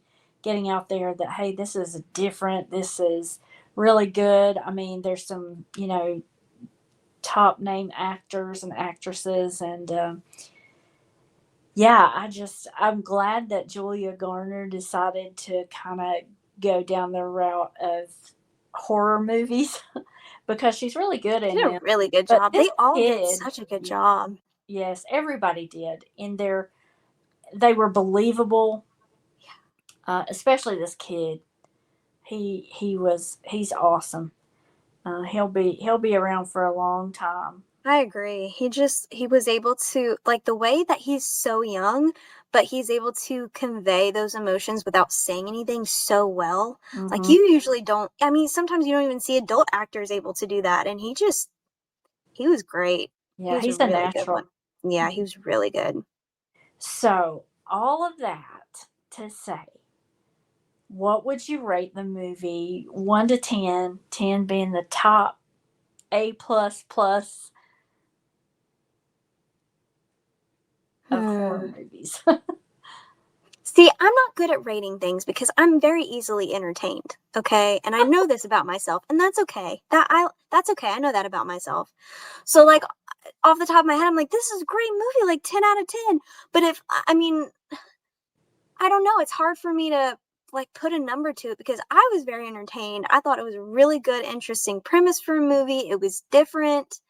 out there that, hey, this is different, this is really good. I mean, there's some, top name actors and actresses, and yeah, I'm glad that Julia Garner decided to kind of go down the route of horror movies because she's really good They in did a them. really good But job. this They all did kid, such a good job. yes, everybody did. They were believable, especially this kid. He's awesome. He'll be around for a long time. I agree. He was able to, like, the way that he's so young, but he's able to convey those emotions without saying anything so well. Like, Hmm. you usually don't, I mean, sometimes you don't even see adult actors able to do that. And he was great. He Yeah, was a he's a really good natural. one. Yeah, he was really good. So all of that to say, what would you rate the movie 1 to 10? 10 being the top A++ of horror Hmm. movies. See, I'm not good at rating things because I'm very easily entertained, okay? And I know this about myself, and that's okay. That's okay. I know that about myself. So, like, off the top of my head, I'm like, this is a great movie, like 10 out of 10. But I mean, I don't know. It's hard for me to, like, put a number to it because I was very entertained. I thought it was a really good, interesting premise for a movie. It was different.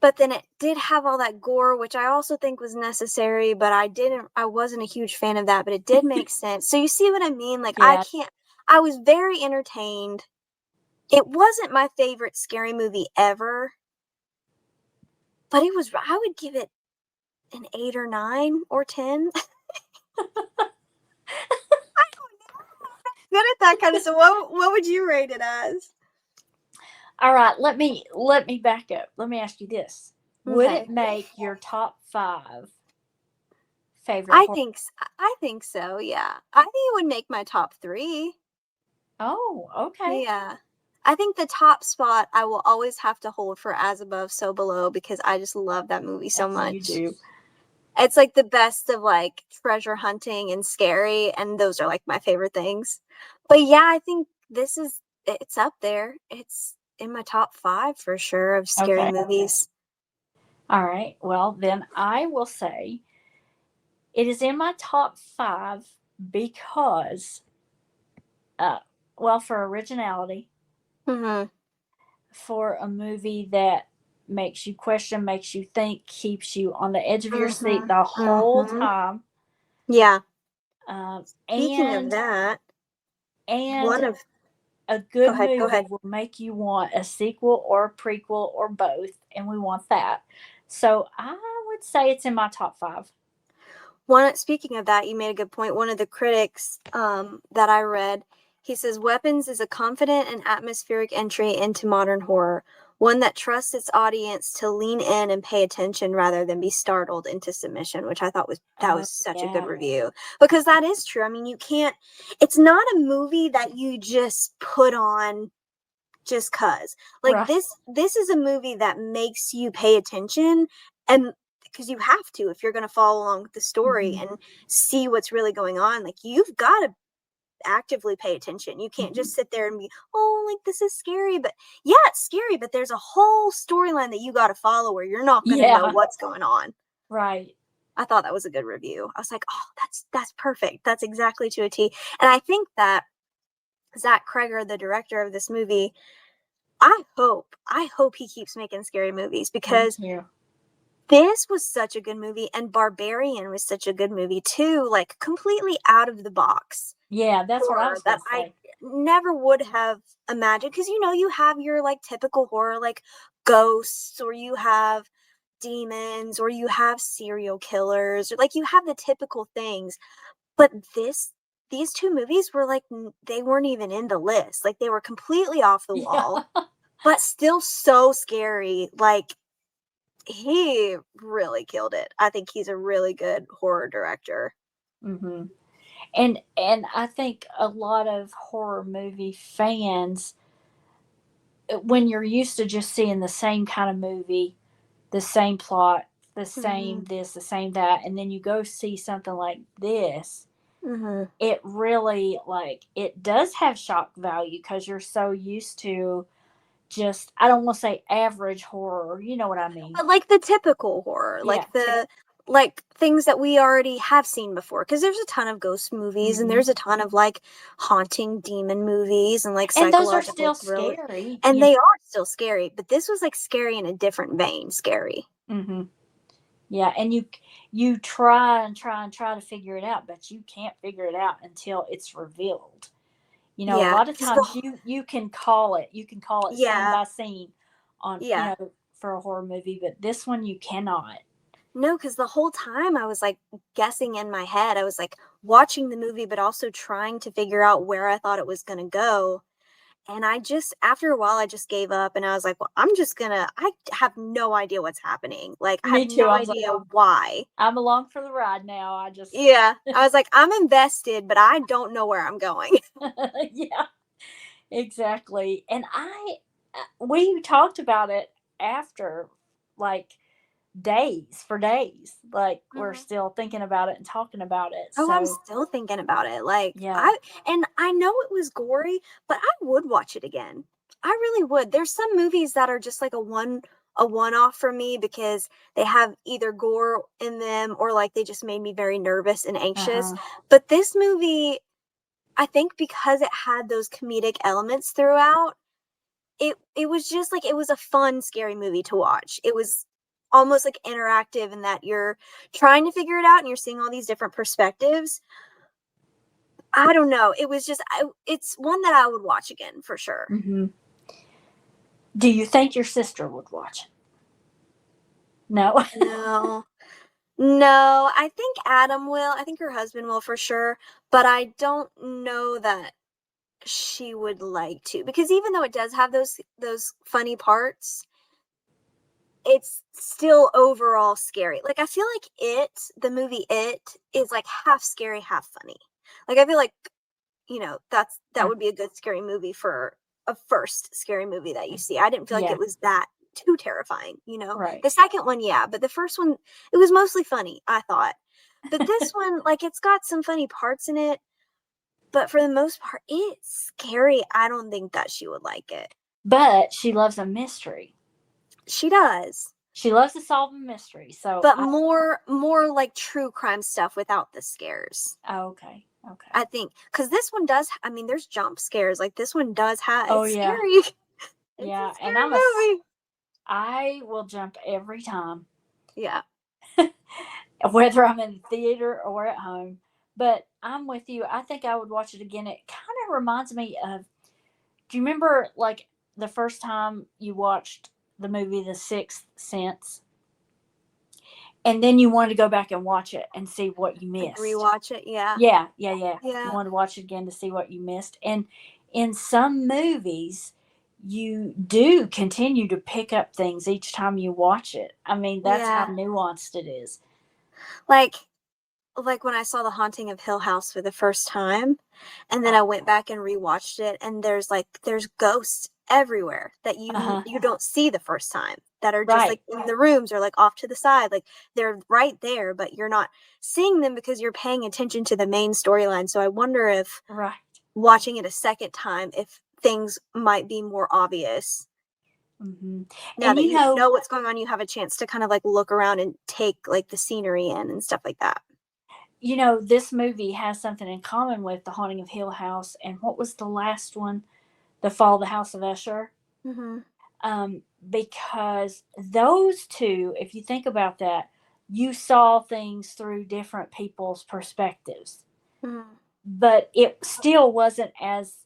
But then it did have all that gore, which I also think was necessary, but I wasn't a huge fan of that, but it did make sense. So you see what I mean? Like, Yeah, I was very entertained. It wasn't my favorite scary movie ever, but I would give it an 8 or 9 or 10. Good at that kind of stuff. What would you rate it as? all right, let me back up. Let me ask you this. Would it Okay. make your top 5 favorite I horror? think I think so, yeah. I think it would make my top 3. Oh, okay. Yeah. I think the top spot I will always have to hold for As Above, So Below, because I just love that movie so Yes, you much. do. It's like the best of, like, treasure hunting and scary, and those are like my favorite things. But yeah, I think it's up there. It's in my top 5 for sure of scary Okay. movies. All right. Well, then I will say it is in my top 5 because, uh, well, for originality, Mhm. for a movie that makes you question, makes you think, keeps you on the edge of your seat Mhm. the whole Mhm. time, Yeah. um, Speaking of and that, one and of a go good ahead, go movie ahead. will make you want a sequel or a prequel or both, and we want that. So I would say it's in my top 5. Speaking of that, you made a good point. One of the critics that I read, he says Weapons is a confident and atmospheric entry into modern horror, one that trusts its audience to lean in and pay attention rather than be startled into submission, which I thought Oh was such a good yeah, review, because that is true. I mean, you can't it's not a movie that you just put on just cuz. Like, right. this is a movie that makes you pay attention, and because you have to if you're going to follow along with the story Mhm. and see what's really going on. Like, you've got to actively pay attention. You can't just sit there and be, oh, like this is scary. But yeah, it's scary, but there's a whole storyline that you got to follow where you're not going to know what's going on. Right. I thought that was a good review. I was like, oh, that's perfect. That's exactly to a T. And I think that Zach Kreger, the director of this movie, I hope he keeps making scary movies, because this was such a good movie, and Barbarian was such a good movie too, like completely out of the box. Yeah, that's what I was going to say. I never would have imagined, because you have your like typical horror, like ghosts, or you have demons, or you have serial killers, or like you have the typical things. But these two movies were like, they weren't even in the list. Like they were completely off the wall, but still so scary. Like he really killed it. I think he's a really good horror director. Mm-hmm. And I think a lot of horror movie fans, when you're used to just seeing the same kind of movie, the same plot, the same this, the same that, and then you go see something like this, it really, like, it does have shock value, because you're so used to just, I don't want to say average horror, you know what I mean? But like the typical horror, like like things that we already have seen before, because there's a ton of ghost movies, and there's a ton of like haunting demon movies, and like psychological, and those are still thriller, scary, and they are still scary, but this was like scary in a different vein scary. Yeah, and you try and try and try to figure it out, but you can't figure it out until it's revealed. A lot of times you can call it scene by scene on for a horror movie, but this one you cannot. No, because the whole time I was like guessing in my head. I was like watching the movie, but also trying to figure out where I thought it was going to go. And after a while, I just gave up, and I was like, well, I have no idea what's happening. Like, I have no idea why. I'm along for the ride now. Yeah. I was like, I'm invested, but I don't know where I'm going. Yeah, exactly. And we talked about it after, like, for days. Like, we're still thinking about it and talking about it. Oh, so I'm still thinking about it. Like, I know it was gory, but I would watch it again. I really would. There's some movies that are just like a one-off for me, because they have either gore in them, or like they just made me very nervous and anxious. But this movie, I think because it had those comedic elements throughout, it was just like, it was a fun, scary movie to watch. It was almost like interactive, in that you're trying to figure it out and you're seeing all these different perspectives. I don't know. It was just, it's one that I would watch again for sure. Do you think your sister would watch it? No. No, I think Adam will. I think her husband will for sure, but I don't know that she would like to, because even though it does have those funny parts, it's still overall scary. Like, I feel like the movie It is like half scary, half funny. Like, I feel like, that would be a good scary movie for a first scary movie that you see. I didn't feel like it was that too terrifying, Right. The second one, yeah, but the first one, it was mostly funny, I thought. But this one, like, it's got some funny parts in it, but for the most part, it's scary. I don't think that she would like it. But she loves a mystery. She does. She loves to solve a mystery. But more like true crime stuff without the scares. Oh, okay. I think, because this one does, I mean, there's jump scares. Like, this one does have, it's yeah. scary. It's yeah, a scary and movie. I will jump every time. Yeah. Whether I'm in the theater or at home. But I'm with you. I think I would watch it again. It kind of reminds me of, do you remember, like, the first time you watched the movie The Sixth Sense? And then you wanted to go back and watch it and see what you missed. Like, rewatch it, yeah. Yeah. You wanted to watch it again to see what you missed. And in some movies, you do continue to pick up things each time you watch it. I mean, that's how nuanced it is. Like when I saw The Haunting of Hill House for the first time, and then I went back and rewatched it, and there's ghosts everywhere that you don't see the first time, that are just like in the rooms, or like off to the side. Like, they're right there, but you're not seeing them because you're paying attention to the main storyline. So I wonder if watching it a second time if things might be more obvious. Mm-hmm. Now And that you know what's going on, you have a chance to kind of like look around and take like the scenery in and stuff like that. this movie has something in common with The Haunting of Hill House, and what was the last one? The Fall of the House of Usher. Mm-hmm. Because those two, if you think about that, you saw things through different people's perspectives, Mm-hmm. but it still wasn't as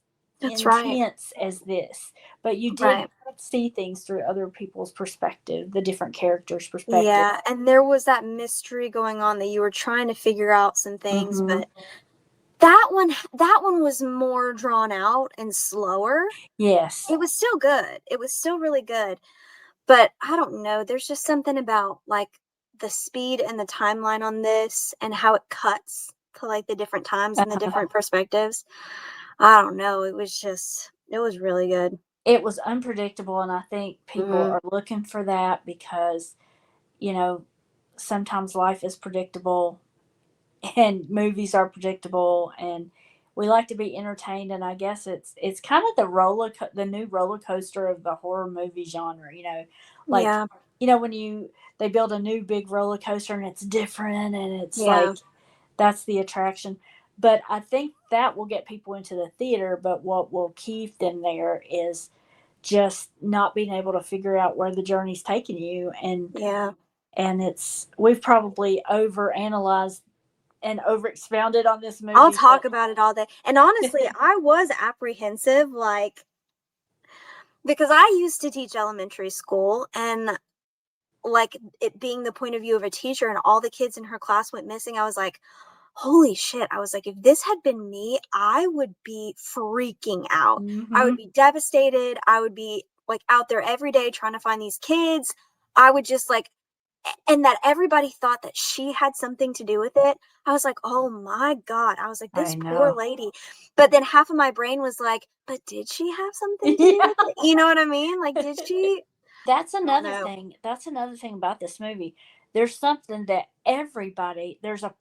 That's right. intense as this. But you did Right. see things through other people's perspective, the different characters' perspective. Yeah, and there was that mystery going on that you were trying to figure out some things, Mm-hmm. but that one was more drawn out and slower. Yes. It was still good. It was still really good. But I don't know, there's just something about like the speed and the timeline on this and how it cuts to like the different times and the Uh, different perspectives. I don't know. It was really good. it was unpredictable, and I think people Mm, are looking for that because, you know, sometimes life is predictable and movies are predictable, and we like to be entertained, and I guess it's kind of the new roller coaster of the horror movie genre, like, yeah, when they build a new big roller coaster and it's different, and it's yeah, like that's the attraction. But I think that will get people into the theater, but what will keep them there is just not being able to figure out where the journey's taking you. yeah. And we've probably overanalyzed and over expounded on this I'll movie, talk but about it all day. And honestly, I was apprehensive, like, because I used to teach elementary school and like it being the point of view of a teacher and all the kids in her class went missing, I was like, holy shit. I was like, if this had been me, I would be freaking out. I would hmm be devastated. I would be like out there every day trying to find these kids. I would just like, and that everybody thought that she had something to do with it. I was like, oh my God. I was like, I this poor know. lady. But then half of my brain was like, but did she have something to do Yeah. with it? You know what I mean? Like, did she? That's I don't another know. thing. That's another thing about this movie. There's something that there's a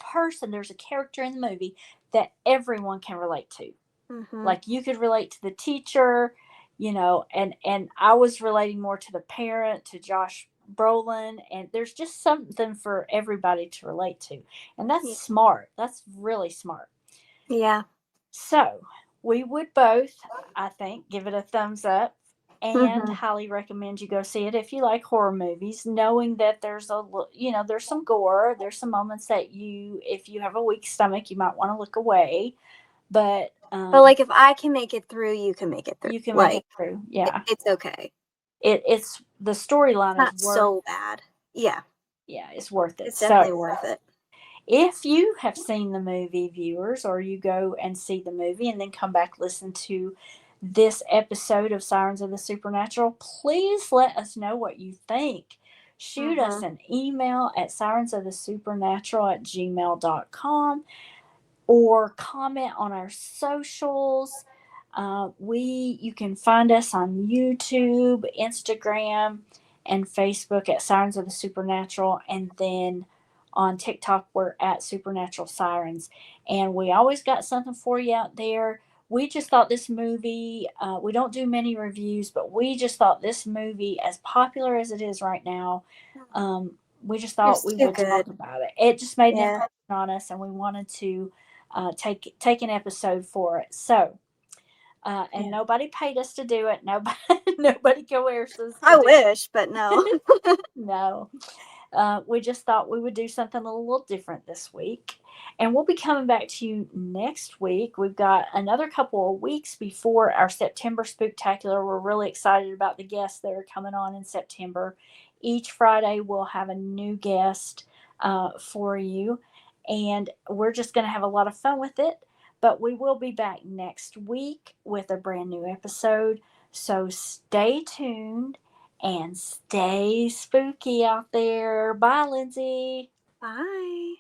character in the movie that everyone can relate to. Mm-hmm. Like, you could relate to the teacher, and I was relating more to the parent, to Josh Brolin, and there's just something for everybody to relate to. And that's Yeah. smart. That's really smart. Yeah. So, we would both, I think, give it a thumbs up and Mm-hmm. highly recommend you go see it if you like horror movies, knowing that there's some gore, there's some moments that if you have a weak stomach, you might want to look away, but But like, if I can make it through, you can make it through. you can make it Like, through. Yeah. it's okay. It's the It's storyline is not worth, so bad. Yeah, yeah, it's worth it. it's So, definitely worth it. if you have seen the movie, viewers, or you go and see the movie and then come back listen to this episode of Sirens of the Supernatural, please let us know what you think. Shoot us Mm-hmm. an email at sirensofthesupernatural@gmail.com, or comment on our socials. You can find us on YouTube, Instagram, and Facebook at Sirens of the Supernatural, and then on TikTok we're at Supernatural Sirens. And we always got something for you out there. We just thought this movie. We don't do many reviews, but we just thought this movie, as popular as it is right now, um, we just thought It's we too would talk good. about it. It just made an Yeah. impression on us, and we wanted to take an episode for it. So, and Yeah. nobody paid us to do it. Nobody nobody coerced us to I do wish, but no. it. No. We just thought we would do something a little different this week. And we'll be coming back to you next week. We've got another couple of weeks before our September Spooktacular. We're really excited about the guests that are coming on in September. Each Friday, we'll have a new guest for you. And we're just going to have a lot of fun with it. But we will be back next week with a brand new episode. So stay tuned and stay spooky out there. Bye, Lindsay. Bye.